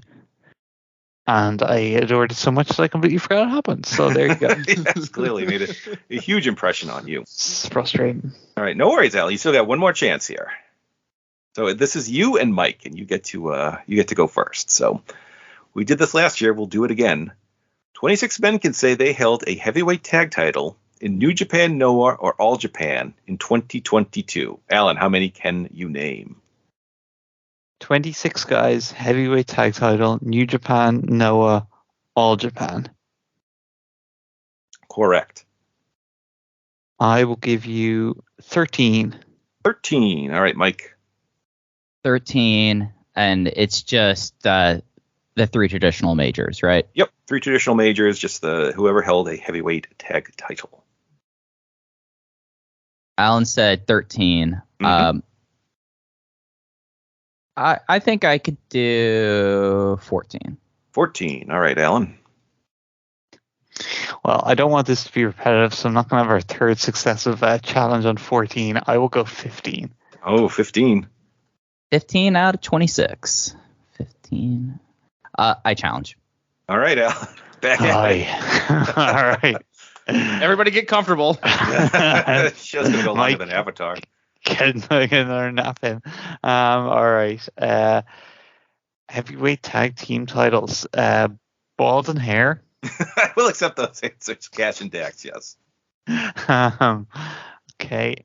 And I adored it so much that I completely forgot it happened. So there you go. Yes, clearly made a huge impression on you. It's frustrating. All right, no worries, Al. You still got one more chance here. So this is you and Mike, and you get to go first. So we did this last year. We'll do it again. 26 men can say they held a heavyweight tag title in New Japan, Noah, or All Japan in 2022. Alan, how many can you name? 26 guys, heavyweight tag title, New Japan, Noah, All Japan. Correct. I will give you 13. 13. All right, Mike. 13, and it's just the 3 traditional majors, right? Yep, 3 traditional majors, just whoever held a heavyweight tag title. Alan said 13. Mhm. I think I could do 14. 14. All right, Alan. Well, I don't want this to be repetitive, so I'm not going to have our third successive challenge on 14. I will go 15. Oh, 15. 15 out of 26. 15. I challenge. All right, Alan. Back at it. All right. Everybody get comfortable. Show's going to go longer Mike, than Avatar. Get another nap in. All right. Heavyweight tag team titles. Bald and hair. I will accept those answers. Cash and Dax, yes. Okay.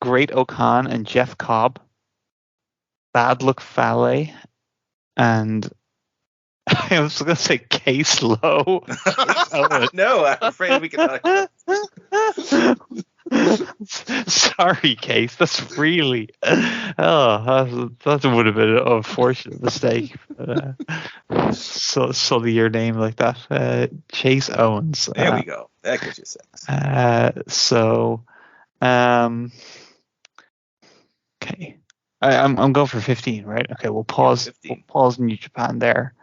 Great O'Khan and Jeff Cobb. Bad Luck Fale and I was going to say Case Lowe. No, I'm afraid we cannot. Sorry, Case. That's really. That would have been an unfortunate mistake. Sully your name like that. Chase Owens. There we go. That gives you 6. Okay. I'm going for 15, right? Okay, we'll pause. 15. We'll pause New Japan there.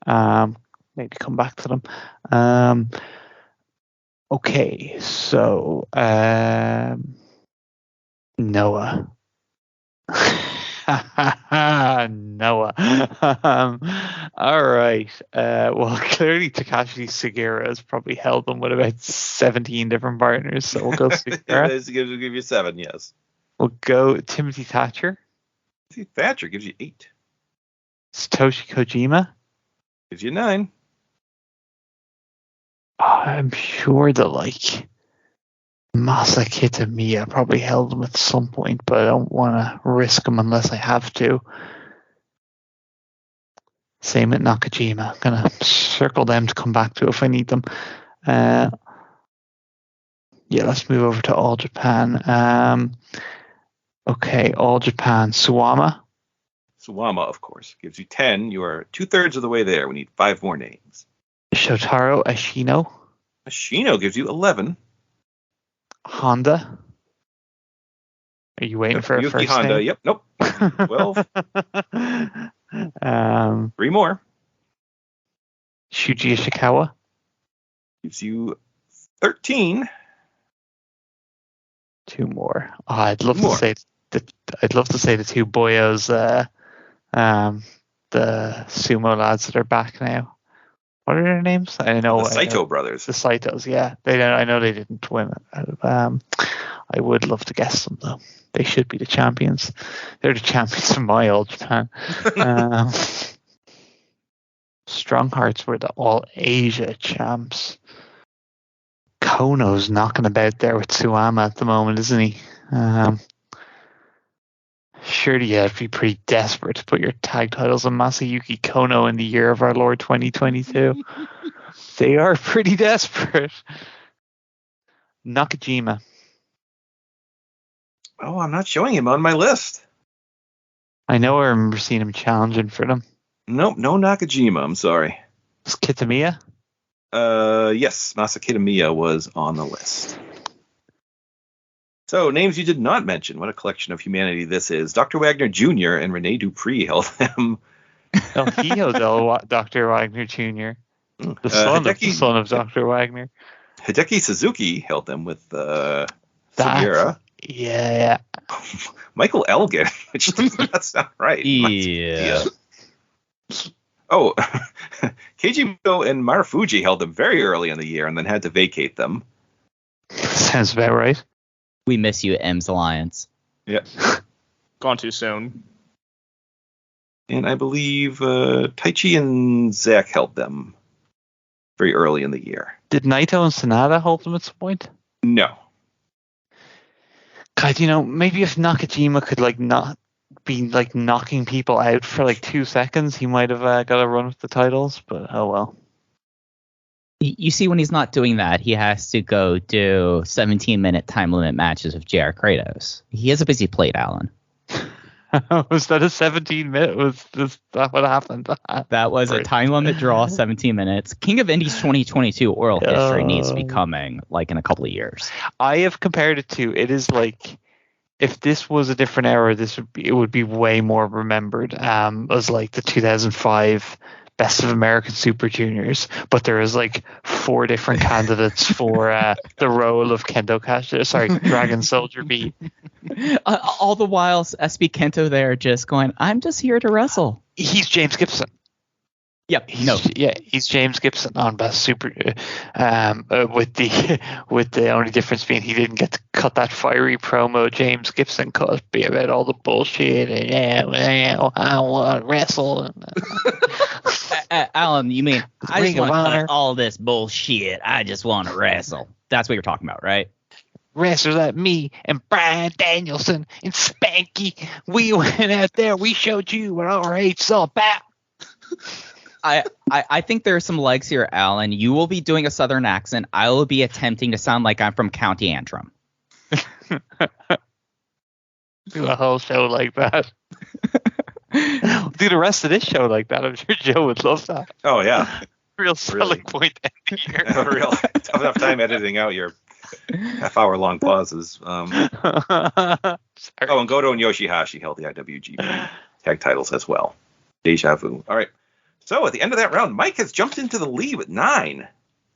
Maybe come back to them. Okay, so Noah. Noah. All right. Well, clearly Takashi Sugiura has probably held them with about 17 different partners, so we'll go Sugiura. We'll give you 7, yes. We'll go Timothy Thatcher. Thatcher gives you 8. Satoshi Kojima. Gives you 9. I'm sure that Masa Kitamiya probably held them at some point, but I don't want to risk them unless I have to. Same at Nakajima. I'm going to circle them to come back to if I need them. Yeah, let's move over to All Japan. Okay, All Japan. Suwama. Suwama, of course, gives you 10. You are 2/3 of the way there. We need 5 more names. Shotaro Ashino. Ashino gives you 11. Honda. Are you waiting for a Yuki first Honda. name? Yep. Nope. 12. 3 more. Shuji Ishikawa. Gives you 13. 2 more. Oh, I'd love to say the 2 boyos, the sumo lads that are back now. What are their names? I know The Saito brothers. The Saitos, yeah. I know they didn't win. I would love to guess them though. They should be the champions. They're the champions of my All Japan. Strong Hearts were the All Asia champs. Kono's knocking about there with Suwama at the moment, isn't he? Surely you have to be pretty desperate to put your tag titles on Masayuki Kono in the year of our Lord 2022. They are pretty desperate. Nakajima. Oh, I'm not showing him on my list. I know I remember seeing him challenging for them. Nope, no Nakajima. I'm sorry. Was Kitamiya? Yes, Masa Kitamiya was on the list. So, names you did not mention. What a collection of humanity this is. Dr. Wagner Jr. and Rene Dupree held them. No, he held Dr. Wagner Jr. The son of Dr. Wagner. Hideki Suzuki held them with Sugiura. Yeah. Michael Elgin, which does not sound right. Yeah. Oh, Keiji Muto and Marufuji held them very early in the year and then had to vacate them. Sounds about right. We miss you, M's Alliance. Yeah. Gone too soon. And I believe Taichi and Zach held them very early in the year. Did Naito and Sonata hold them at some point? No. God, maybe if Nakajima could not be knocking people out for 2 seconds, he might have got a run with the titles. But oh well. You see, when he's not doing that, he has to go do 17-minute time limit matches with JR Kratos. He has a busy plate, Alan. Was that a 17-minute? Was that what happened? That was a time limit draw, 17 minutes. King of Indies 2022 oral history needs to be coming in a couple of years. I have compared it to, it is if this was a different era, it would be way more remembered as the 2005 Best of American Super Juniors, but there is 4 different candidates for the role of Dragon Soldier B. All the while, SB Kento there just going, I'm just here to wrestle. He's James Gibson. Yep. He's James Gibson on Best Super. With the only difference being he didn't get to cut that fiery promo James Gibson cut, be about all the bullshit and I want to wrestle. Alan, you mean I just Ring of want to Honor. cut all this bullshit? I just want to wrestle. That's what you're talking about, right? Wrestlers like me and Bryan Danielson and Spanky, we went out there, we showed you what all rate's all about. I think there are some legs here, Alan. You will be doing a southern accent. I will be attempting to sound like I'm from County Antrim. Do a whole show like that. Do the rest of this show like that. I'm sure Joe would love that. Oh, yeah. Real selling point end here. Real tough enough time editing out your half-hour-long pauses. Sorry. And Goto and Yoshihashi held the IWGP tag titles as well. Deja vu. All right. So at the end of that round, Mike has jumped into the lead with 9.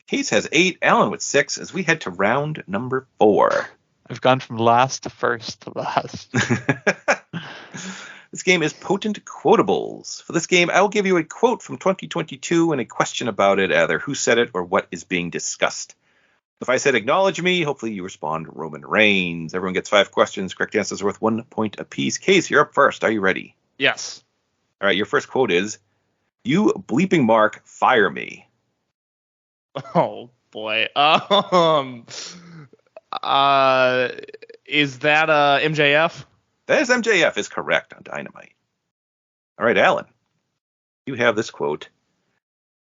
Case has 8. Alan with 6 as we head to round number 4. I've gone from last to first to last. This game is Potent Quotables. For this game, I will give you a quote from 2022 and a question about it, either who said it or what is being discussed. If I said acknowledge me, hopefully you respond Roman Reigns. Everyone gets 5 questions. Correct answers are worth 1 point apiece. Case, you're up first. Are you ready? Yes. All right, your first quote is, "You bleeping Mark, fire me." Oh boy. Is that MJF? That is MJF is correct on Dynamite. All right, Alan. You have this quote.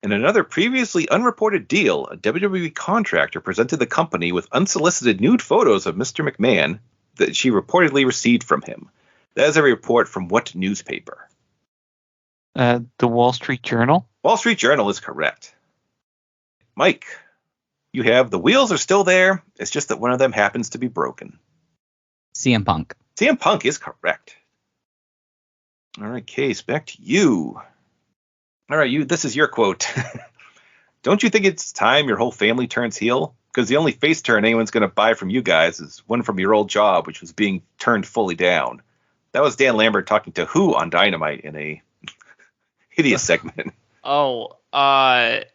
In another previously unreported deal, a WWE contractor presented the company with unsolicited nude photos of Mr. McMahon that she reportedly received from him. That is a report from what newspaper? The Wall Street Journal. Wall Street Journal is correct. Mike, you have the wheels are still there. It's just that one of them happens to be broken. CM Punk. CM Punk is correct. All right, Case, back to you. All right, this is your quote. Don't you think it's time your whole family turns heel? Because the only face turn anyone's going to buy from you guys is one from your old job, which was being turned fully down. That was Dan Lambert talking to Who on Dynamite in a hideous segment. Oh, that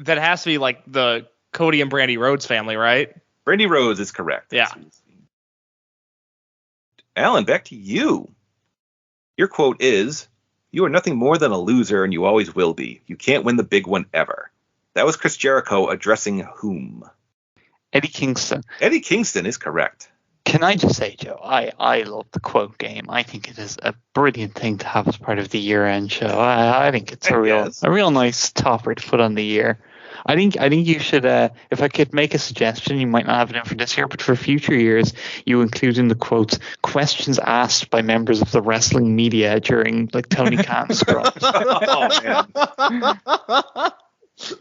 has to be the Cody and Brandy Rhodes family, right? Brandy Rhodes is correct. Yeah. Alan, back to you. Your quote is, "You are nothing more than a loser, and you always will be. You can't win the big one ever." That was Chris Jericho addressing whom? Eddie Kingston. Eddie Kingston is correct. Can I just say, Joe, I love the quote game. I think it is a brilliant thing to have as part of the year-end show. I think it's a real nice topper to put on the year. I think you should, if I could make a suggestion, you might not have it in for this year, but for future years, you include in the quotes questions asked by members of the wrestling media during Tony Khan's scrums. Oh, man.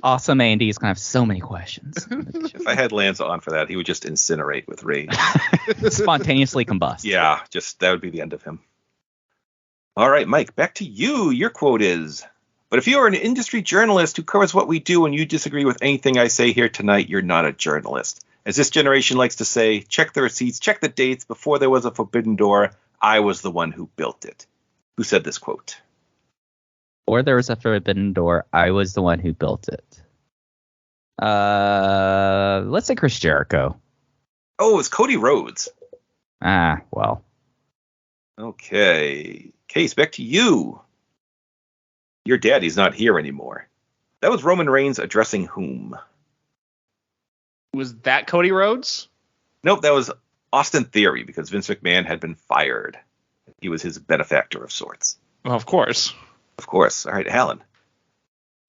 Awesome Andy is going to have so many questions. If I had Lance on for that, he would just incinerate with rage. Spontaneously combust. Yeah, that would be the end of him. All right, Mike, back to you. Your quote is, "But if you are an industry journalist who covers what we do and you disagree with anything I say here tonight, you're not a journalist. As this generation likes to say, check the receipts, check the dates. Before there was a forbidden door, I was the one who built it." Who said this quote? Or there was a forbidden door. I was the one who built it. Let's say Chris Jericho. Oh, it was Cody Rhodes. Well. Okay. Case, back to you. Your daddy's not here anymore. That was Roman Reigns addressing whom? Was that Cody Rhodes? Nope, that was Austin Theory, because Vince McMahon had been fired. He was his benefactor of sorts. Well, of course. Of course. All right, Alan.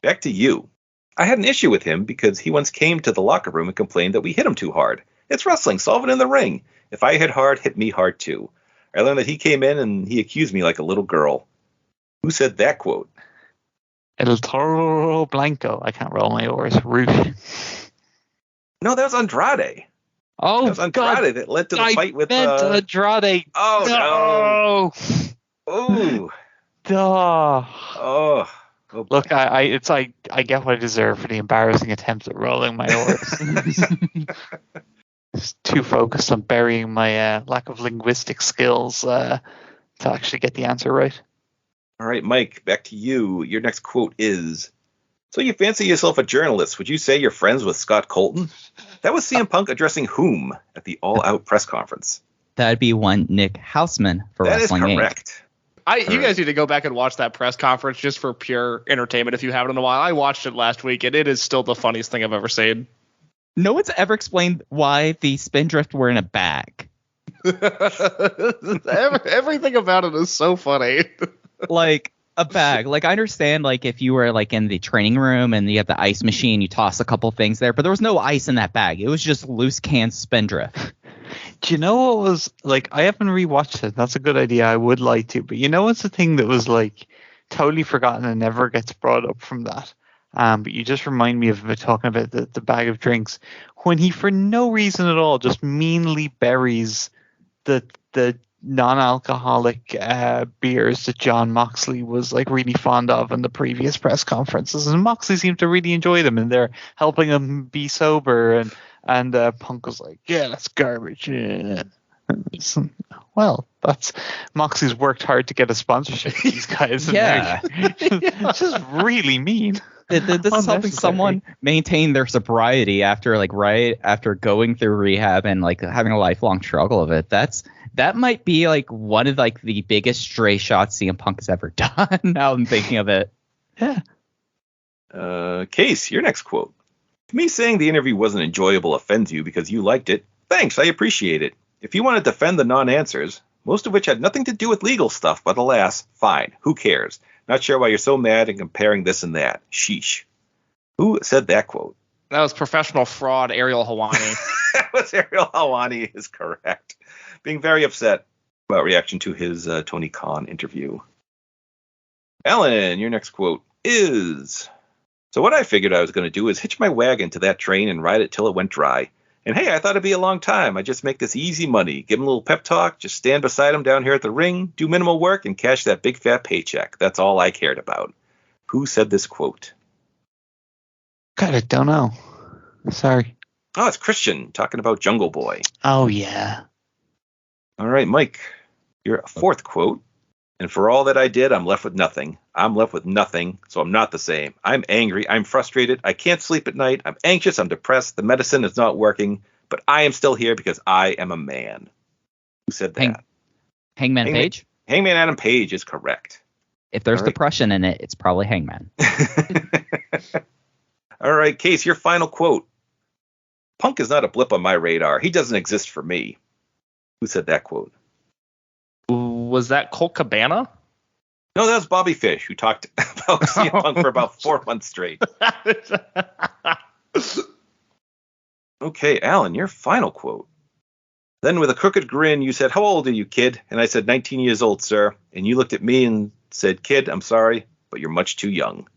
Back to you. I had an issue with him because he once came to the locker room and complained that we hit him too hard. It's wrestling. Solve it in the ring. If I hit hard, hit me hard too. I learned that he came in and he accused me like a little girl. Who said that quote? El Toro Blanco. I can't roll my R's. Roosh. No, that was Andrade. Oh, That was Andrade God. that led to the I fight with... meant Andrade. Oh, No. Oh. Duh. Oh. Look, I get what I deserve for the embarrassing attempts at rolling my R's. Just too focused on burying my lack of linguistic skills to actually get the answer right. All right, Mike, back to you. Your next quote is, so you fancy yourself a journalist. Would you say you're friends with Scott Colton? That was CM Punk addressing whom at the All Out press conference? That'd be one Nick Houseman for That is Wrestling Inc. correct. You guys need to go back and watch that press conference just for pure entertainment if you haven't in a while. I watched it last week, and it is still the funniest thing I've ever seen. No one's ever explained why the Spindrift were in a bag. Everything about it is so funny. Like a bag. Like I understand, like if you were like in the training room and you have the ice machine, you toss a couple things there, but there was no ice in that bag. It was just loose can Spindrift. Do you know what was like? I haven't rewatched it. That's a good idea. I would like to, but you know what's the thing that was like totally forgotten and never gets brought up from that. But you just remind me of it talking about the bag of drinks when he, for no reason at all, just meanly buries the non-alcoholic beers that John Moxley was like really fond of in the previous press conferences, and Moxley seemed to really enjoy them, and they're helping him be sober, and Punk was like, yeah, that's garbage. Yeah. Well, that's Moxley's worked hard to get a sponsorship with these guys. And Yeah. It's just really mean. This is helping someone maintain their sobriety after right after going through rehab and like having a lifelong struggle of it. That might be like one of like the biggest stray shots CM Punk has ever done. Now I'm thinking of it. Yeah. Case, your next quote. Me saying the interview wasn't enjoyable offends you because you liked it. Thanks, I appreciate it. If you want to defend the non-answers, most of which had nothing to do with legal stuff, but alas, fine. Who cares? Not sure why you're so mad and comparing this and that. Sheesh. Who said that quote? That was professional fraud Ariel Hawani. That was Ariel Hawani, is correct. Being very upset about reaction to his Tony Khan interview. Alan, your next quote is, so what I figured I was going to do is hitch my wagon to that train and ride it till it went dry. And hey, I thought it'd be a long time. I just make this easy money. Give him a little pep talk, just stand beside him down here at the ring, do minimal work, and cash that big fat paycheck. That's all I cared about. Who said this quote? God, I don't know. Sorry. Oh, it's Christian talking about Jungle Boy. Oh, yeah. All right, Mike, your fourth quote. And for all that I did, I'm left with nothing. I'm left with nothing, so I'm not the same. I'm angry. I'm frustrated. I can't sleep at night. I'm anxious. I'm depressed. The medicine is not working. But I am still here because I am a man. Who said that? Hangman Page? Hangman Adam Page is correct. If there's depression in it, it's probably Hangman. All right, Case, your final quote. Punk is not a blip on my radar. He doesn't exist for me. Who said that quote? Was that Colt Cabana? No, that was Bobby Fish, who talked about CM Punk for about 4 months straight. Okay, Alan, your final quote. Then with a crooked grin, you said, how old are you, kid? And I said, 19 years old, sir. And you looked at me and said, kid, I'm sorry, but you're much too young.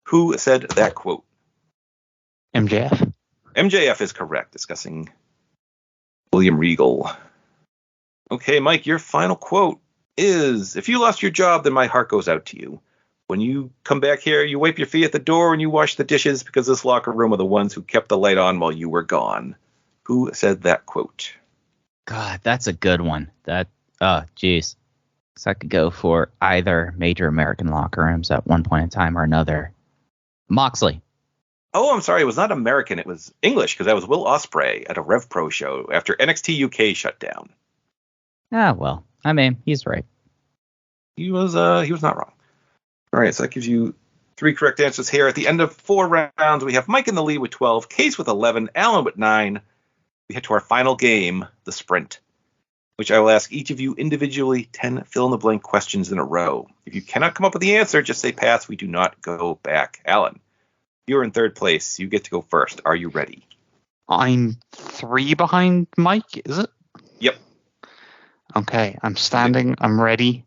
Who said that quote? MJF. MJF is correct, discussing William Regal. Okay, Mike, your final quote is, if you lost your job, then my heart goes out to you. When you come back here, you wipe your feet at the door and you wash the dishes because this locker room are the ones who kept the light on while you were gone. Who said that quote? God, that's a good one. Geez. So I could go for either major American locker rooms at one point in time or another. Moxley. Oh, I'm sorry. It was not American. It was English because that was Will Ospreay at a Rev Pro show after NXT UK shut down. Ah, well, I mean, he's right. He was not wrong. All right, so that gives you 3 correct answers here. At the end of 4 rounds, we have Mike in the lead with 12, Case with 11, Alan with 9. We head to our final game, the sprint, which I will ask each of you individually 10 fill-in-the-blank questions in a row. If you cannot come up with the answer, just say pass. We do not go back. Alan, you're in 3rd place. You get to go first. Are you ready? I'm 3 behind Mike, is it? Yep. Okay, I'm standing. I'm ready.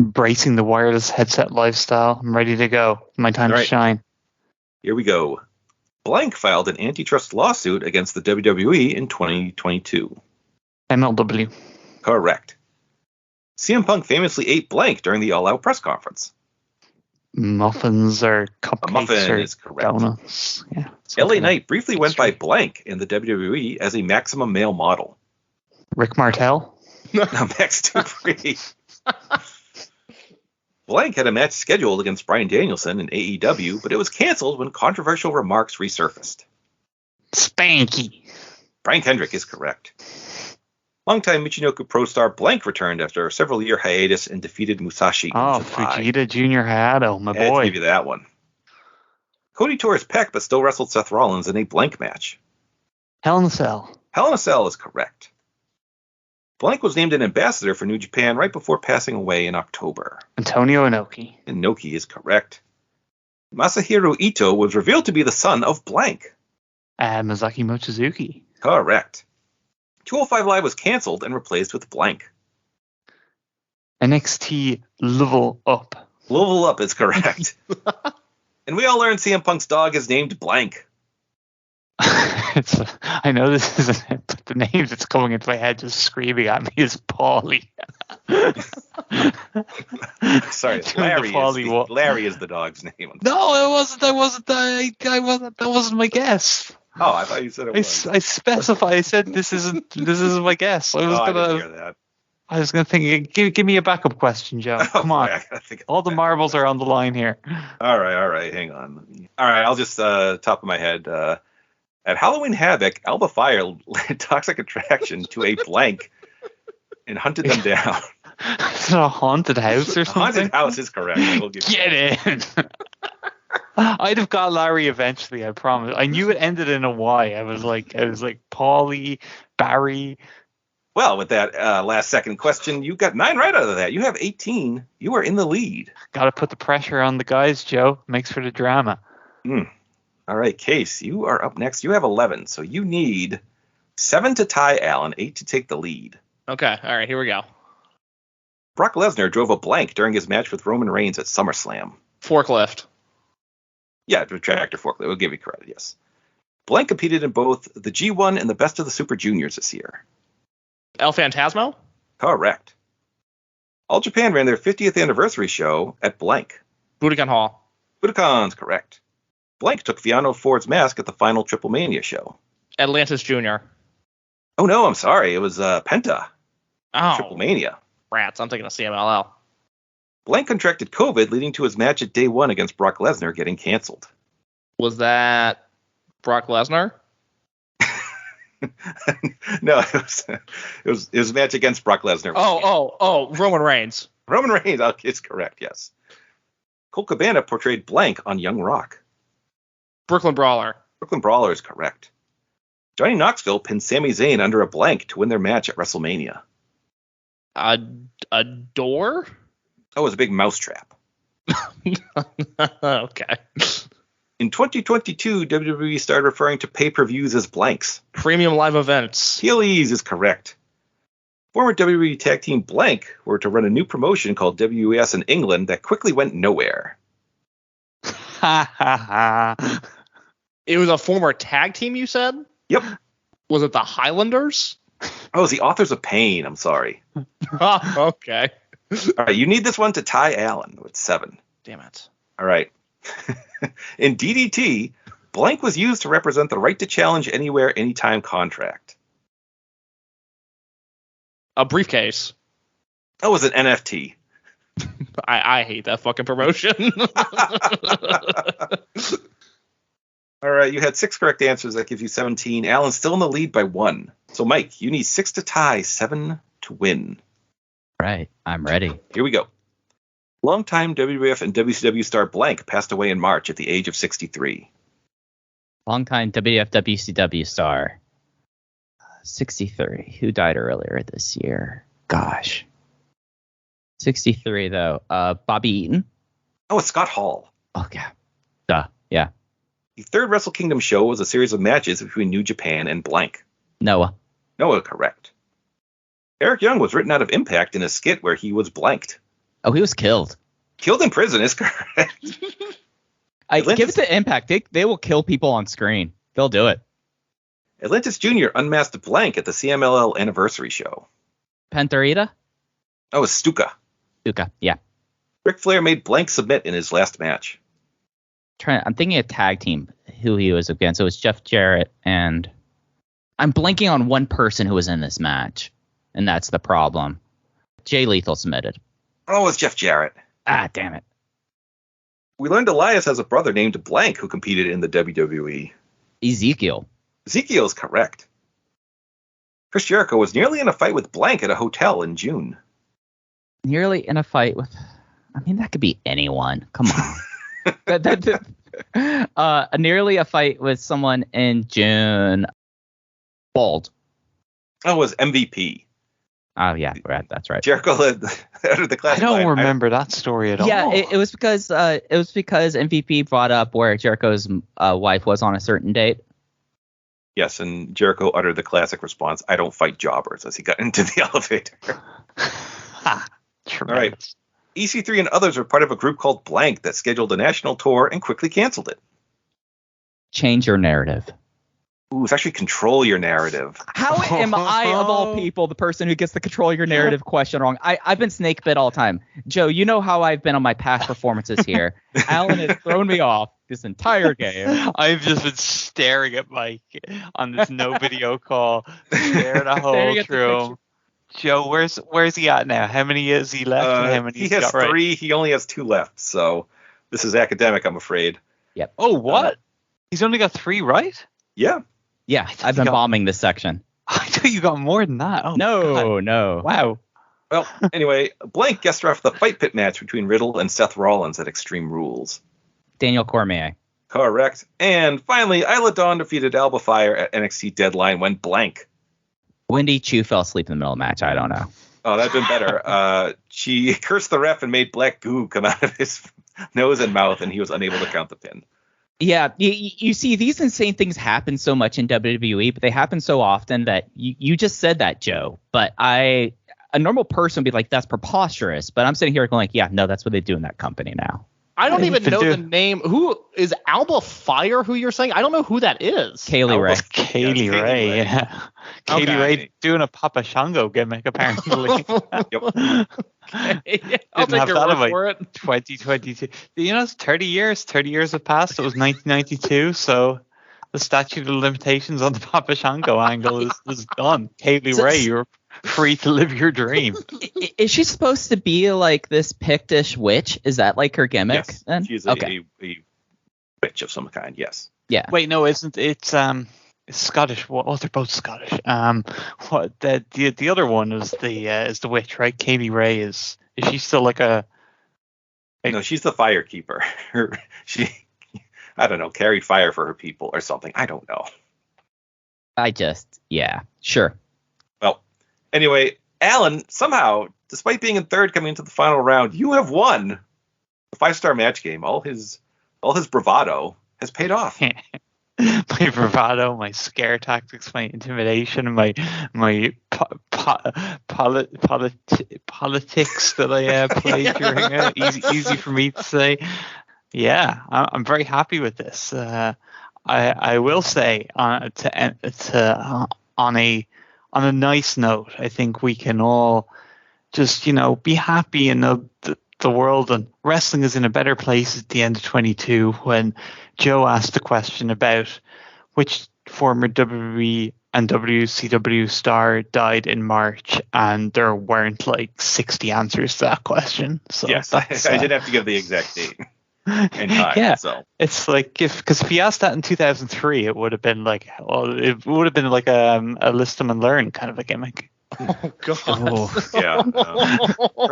Embracing the wireless headset lifestyle. I'm ready to go. My time to shine. Here we go. Blank filed an antitrust lawsuit against the WWE in 2022. MLW. Correct. CM Punk famously ate blank during the All Out press conference. Muffins or cupcakes A muffin or is correct. donuts. Yeah. LA Knight briefly went by blank in the WWE as a maximum male model. Rick Martel. No, Max Dupree. Blank had a match scheduled against Bryan Danielson in AEW, but it was canceled when controversial remarks resurfaced. Spanky. Brian Kendrick is correct. Longtime Michinoku Pro star Blank returned after a several-year hiatus and defeated Musashi in July. Fujita Jr. Hayato, my I had to boy. give you that one. Cody tore his pec, but still wrestled Seth Rollins in a blank match. Hell in a Cell. Hell in a Cell is correct. Blank was named an ambassador for New Japan right before passing away in October. Antonio Inoki. Inoki is correct. Masahiro Ito was revealed to be the son of Blank. Masaki Mochizuki. Correct. 205 Live was canceled and replaced with Blank. NXT Level Up. Level Up is correct. And we all learned CM Punk's dog is named Blank. I know this isn't it, but the name that's coming into my head just screaming at me is Paulie. Sorry, Larry is the dog's name. No, it wasn't. That wasn't my guess. Oh, I thought you said it was. I specified. I said this isn't my guess. I didn't hear that. I was gonna think. Give me a backup question, Joe. Come on. All the marbles are on the line here. All right. Hang on. All right, I'll just top of my head. At Halloween Havoc, Alba Fire led Toxic Attraction to a blank and hunted them down. Is it a haunted house or something? Haunted house is correct. Get in. I'd have got Larry eventually, I promise. I knew it ended in a Y. I was like Paulie, Barry. Well, with that last second question, you got 9 right out of that. You have 18. You are in the lead. Got to put the pressure on the guys, Joe. Makes for the drama. All right, Case, you are up next. You have 11, so you need 7 to tie Alan, 8 to take the lead. Okay, all right, here we go. Brock Lesnar drove a blank during his match with Roman Reigns at SummerSlam. Forklift. Yeah, tractor forklift. We'll give you credit, yes. Blank competed in both the G1 and the Best of the Super Juniors this year. El Phantasmo? Correct. All Japan ran their 50th anniversary show at blank. Budokan Hall. Budokan's correct. Blank took Viano Ford's mask at the final Triple Mania show. Atlantis Jr. Oh, no, I'm sorry. It was Penta. Oh. Triple Mania. Rats, I'm thinking of CMLL. Blank contracted COVID, leading to his match at Day 1 against Brock Lesnar getting canceled. Was that Brock Lesnar? No, it was a match against Brock Lesnar. Roman Reigns. Roman Reigns, it's correct, yes. Colt Cabana portrayed Blank on Young Rock. Brooklyn Brawler. Brooklyn Brawler is correct. Johnny Knoxville pinned Sami Zayn under a blank to win their match at WrestleMania. A door? Oh, it was a big mousetrap. Okay. In 2022, WWE started referring to pay-per-views as blanks. Premium live events. Heelys is correct. Former WWE tag team Blank were to run a new promotion called WES in England that quickly went nowhere. Ha ha ha. It was a former tag team, you said? Yep. Was it the Highlanders? Oh, it's the Authors of Pain. I'm sorry. Okay. All right, you need this one to tie Alan with 7. Damn it. All right. In DDT, blank was used to represent the right to challenge anywhere, anytime contract. A briefcase. Oh, it was an NFT. I hate that fucking promotion. All right, you had 6 correct answers. That gives you 17. Alan's still in the lead by 1. So, Mike, you need 6 to tie, 7 to to win. Right. I'm ready. Here we go. Longtime WWF and WCW star blank passed away in March at the age of 63. Longtime WWF WCW star. 63. Who died earlier this year? Gosh. 63, though. Bobby Eaton? Oh, it's Scott Hall. Okay. Duh. Yeah. The third Wrestle Kingdom show was a series of matches between New Japan and blank. Noah. Noah, correct. Eric Young was written out of Impact in a skit where he was blanked. Oh, he was killed. Killed in prison is correct. Give it to Impact. They will kill people on screen. They'll do it. Atlantis Jr. unmasked blank at the CMLL anniversary show. Panterita? Oh, it's Stuka. Stuka, yeah. Ric Flair made blank submit in his last match. I'm thinking a tag team who he was against. So it was Jeff Jarrett, and I'm blanking on one person who was in this match, and that's the problem. Jay Lethal submitted. Oh, it's Jeff Jarrett. Ah, damn it. We learned Elias has a brother named Blank who competed in the WWE. Ezekiel. Ezekiel's correct. Chris Jericho was nearly in a fight with Blank at a hotel in June. Nearly in a fight with... I mean, that could be anyone. Come on. Nearly a fight with someone in June. Bald. Oh, it was MVP. Oh, yeah, right, that's right. Jericho led the class. I don't remember that story at all. Yeah, it was because MVP brought up where Jericho's wife was on a certain date. Yes, and Jericho uttered the classic response, "I don't fight jobbers," as he got into the elevator. All right. EC3 and others were part of a group called Blank that scheduled a national tour and quickly canceled it. Change your narrative. Ooh, it's actually control your narrative. How am I, of all people, the person who gets the control your narrative question wrong? I've been snake bit all the time. Joe, you know how I've been on my past performances here. Alan has thrown me off this entire game. I've just been staring at Mike on this no video call, staring the whole through. Joe, where's he at now? How many is he left? And how many he has got 3. Right? He only has 2 left. So this is academic, I'm afraid. Yep. Oh, what? He's only got 3 right? Yeah. Yeah, I've been bombing this section. I thought you got more than that. Oh, no. Wow. Well, anyway, Blank guest ref the Fight Pit match between Riddle and Seth Rollins at Extreme Rules. Daniel Cormier. Correct. And finally, Isla Dawn defeated Alba Fire at NXT Deadline when Blank. Wendy Chu fell asleep in the middle of the match. I don't know. Oh, that'd been better. She cursed the ref and made black goo come out of his nose and mouth, and he was unable to count the pin. Yeah, you see, these insane things happen so much in WWE, but they happen so often that you just said that, Joe. But a normal person would be like, that's preposterous. But I'm sitting here going like, yeah, no, that's what they do in that company now. I don't even know the name. Who is Alba Fire? Who you're saying? I don't know who that is. Kaylee Ray. Kaylee Ray. Yeah. Kaylee Ray doing a Papa Shango gimmick apparently. Yep. I'll take your word for it. 2022. You know, it's 30 years. 30 years have passed. It was 1992, so the statute of limitations on the Papa Shango angle is done. Kaylee Ray, you're free to live your dream. Is she supposed to be like this Pictish witch? Is that like her gimmick? Yes, then? she's a witch of some kind. Yes. Yeah. Wait, no, isn't it's Scottish? Well, they're both Scottish. What the other one is the witch, right? Kaylee Ray is she still like a? No, she's the fire keeper. She, I don't know, carried fire for her people or something. I don't know. Yeah, sure. Well, anyway, Alan, somehow, despite being in third coming into the final round, you have won the 5-star match game. All his bravado has paid off. My bravado, my scare tactics, my intimidation, my politics that I played during it. Easy for me to say. Yeah, I'm very happy with this. I will say on a nice note, I think we can all just be happy in the world, and wrestling is in a better place at the end of 22 when Joe asked the question about which former WWE and WCW star died in March, and there weren't like 60 answers to that question. So yes, I did have to give the exact date and time. Yeah, so it's like because if you asked that in 2003, it would have been like a list them and learn kind of a gimmick. Oh God. Oh. Yeah.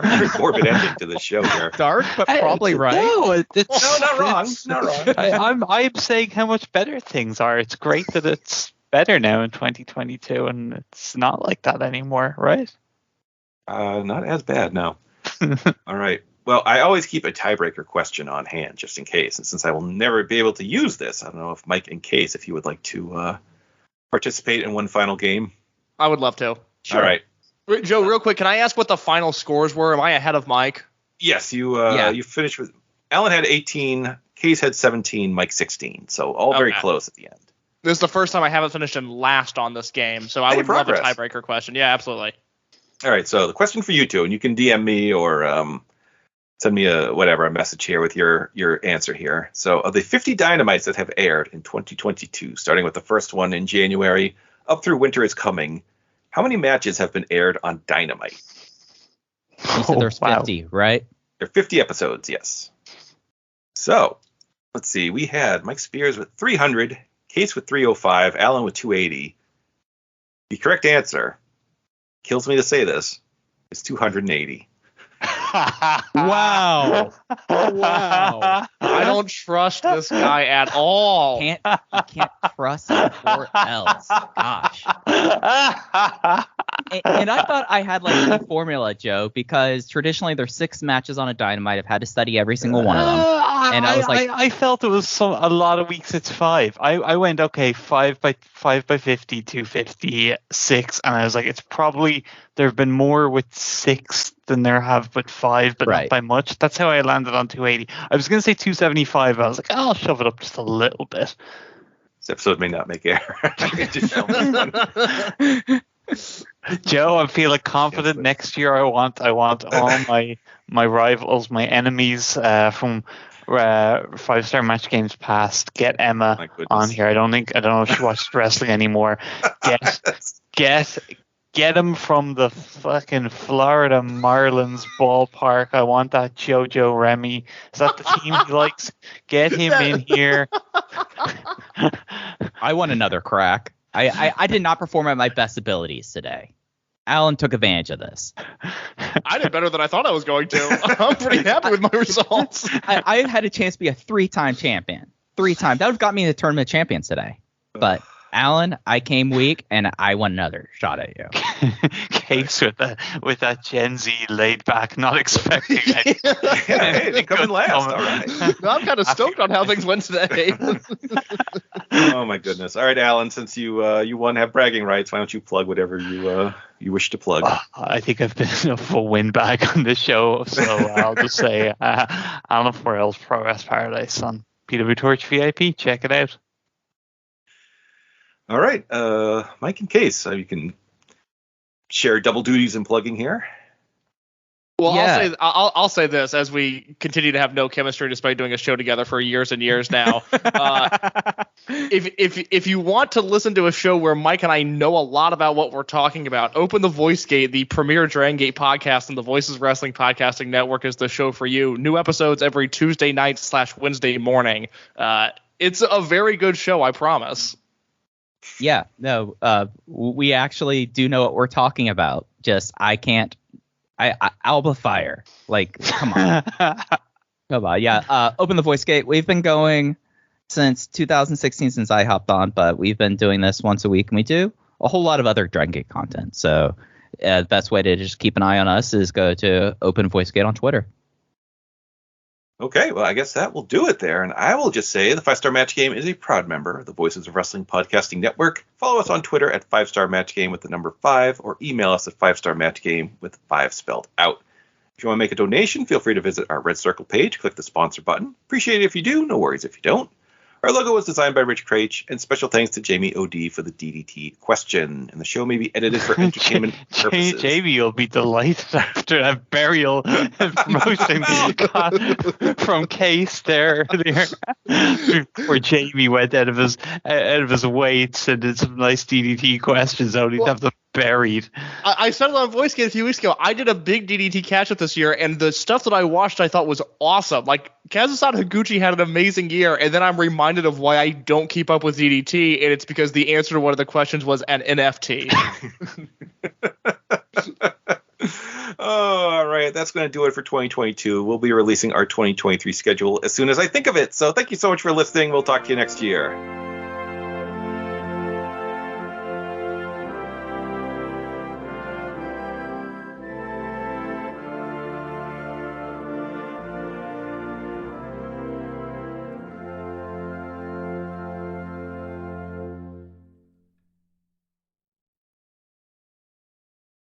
Very morbid ending to this show here. Dark, but probably right. No, No, not wrong. Not wrong. I'm saying how much better things are. It's great that it's better now in 2022, and it's not like that anymore, right? Not as bad, no. All right. Well, I always keep a tiebreaker question on hand just in case. And since I will never be able to use this, I don't know if Mike, in case, if you would like to participate in one final game. I would love to. Sure. All right. Joe, real quick, can I ask what the final scores were? Am I ahead of Mike? Yes, you finished with Alan had 18, Case had 17, Mike 16. So all very close at the end. This is the first time I haven't finished in last on this game, so I would love a tiebreaker question. Yeah, absolutely. All right, so the question for you two, and you can DM me or send me a message here with your answer here. So of the 50 Dynamites that have aired in 2022, starting with the first one in January up through Winter is Coming, how many matches have been aired on Dynamite? You said there's 50, right? There are 50 episodes, yes. So let's see. We had Mike Spears with 300, Case with 305, Alan with 280. The correct answer, kills me to say this, is 280. Wow. Wow. I don't trust this guy at all. You can't trust him or else. Gosh. And I thought I had like a formula, Joe, because traditionally there's 6 matches on a Dynamite. I've had to study every single one of them. And I was like, I felt it was a lot of weeks. It's 5. I went, okay, 5 by 50, 256, and I was like, it's probably there have been more with 6 than there have with 5, but not by much. That's how I landed on 280. I was going to say 275. I was like, I'll shove it up just a little bit. This episode may not make air. Joe, I'm feeling confident. Next year, I want all my rivals, my enemies from 5-star match games past. Get Emma on here. I don't know if she watches wrestling anymore. Get him from the fucking Florida Marlins ballpark. I want that Jojo Remy. Is that the team he likes? Get him in here. I want another crack. I did not perform at my best abilities today. Alan took advantage of this. I did better than I thought I was going to. I'm pretty happy with my results. I had a chance to be a 3-time champion. 3 times. That would have got me the Tournament of Champions today. But Alan, I came weak, and I want another shot at you. Case with that Gen Z laid back, not expecting it. Hey, coming last. All right. No, I'm kind of stoked on how things went today. Oh my goodness! All right, Alan, since you won, have bragging rights. Why don't you plug whatever you wish to plug? I think I've been a full win back on this show, so I'll just say Alan Forel's Pro Wrest Paradise on PW Torch VIP. Check it out. All right, Mike and Case, you can share double duties in plugging here. Well, yeah. I'll say this as we continue to have no chemistry despite doing a show together for years and years now. If you want to listen to a show where Mike and I know a lot about what we're talking about, open the Voice Gate, the premier Dragon Gate podcast and the Voices Wrestling Podcasting Network is the show for you. New episodes every Tuesday night / Wednesday morning. It's a very good show, I promise. Yeah, no, we actually do know what we're talking about. Just I can't. Alba Fire. Like, come on. Come on. Yeah. Open the Voice Gate. We've been going since 2016 since I hopped on, but we've been doing this once a week, and we do a whole lot of other Dragon Gate content. So the best way to just keep an eye on us is go to Open Voice Gate on Twitter. Okay, well, I guess that will do it there. And I will just say the 5-Star Match Game is a proud member of the Voices of Wrestling Podcasting Network. Follow us on Twitter at 5-Star Match Game with the number 5, or email us at 5-Star Match Game with 5 spelled out. If you want to make a donation, feel free to visit our Red Circle page, click the sponsor button. Appreciate it if you do, no worries if you don't. Our logo was designed by Rich Craich, and special thanks to Jamie O.D. for the DDT question. And the show may be edited for entertainment purposes. Jamie will be delighted after that burial and promotion from Case there. Where Jamie went out of his weights and did some nice DDT questions. Only to have them buried. I said it on VoiceGate a few weeks ago. I did a big DDT catch-up this year, and the stuff that I watched I thought was awesome. Like, Kazusan Higuchi had an amazing year, and then I'm reminded of why I don't keep up with DDT, and it's because the answer to one of the questions was an NFT. Oh, all right. That's going to do it for 2022. We'll be releasing our 2023 schedule as soon as I think of it. So thank you so much for listening. We'll talk to you next year.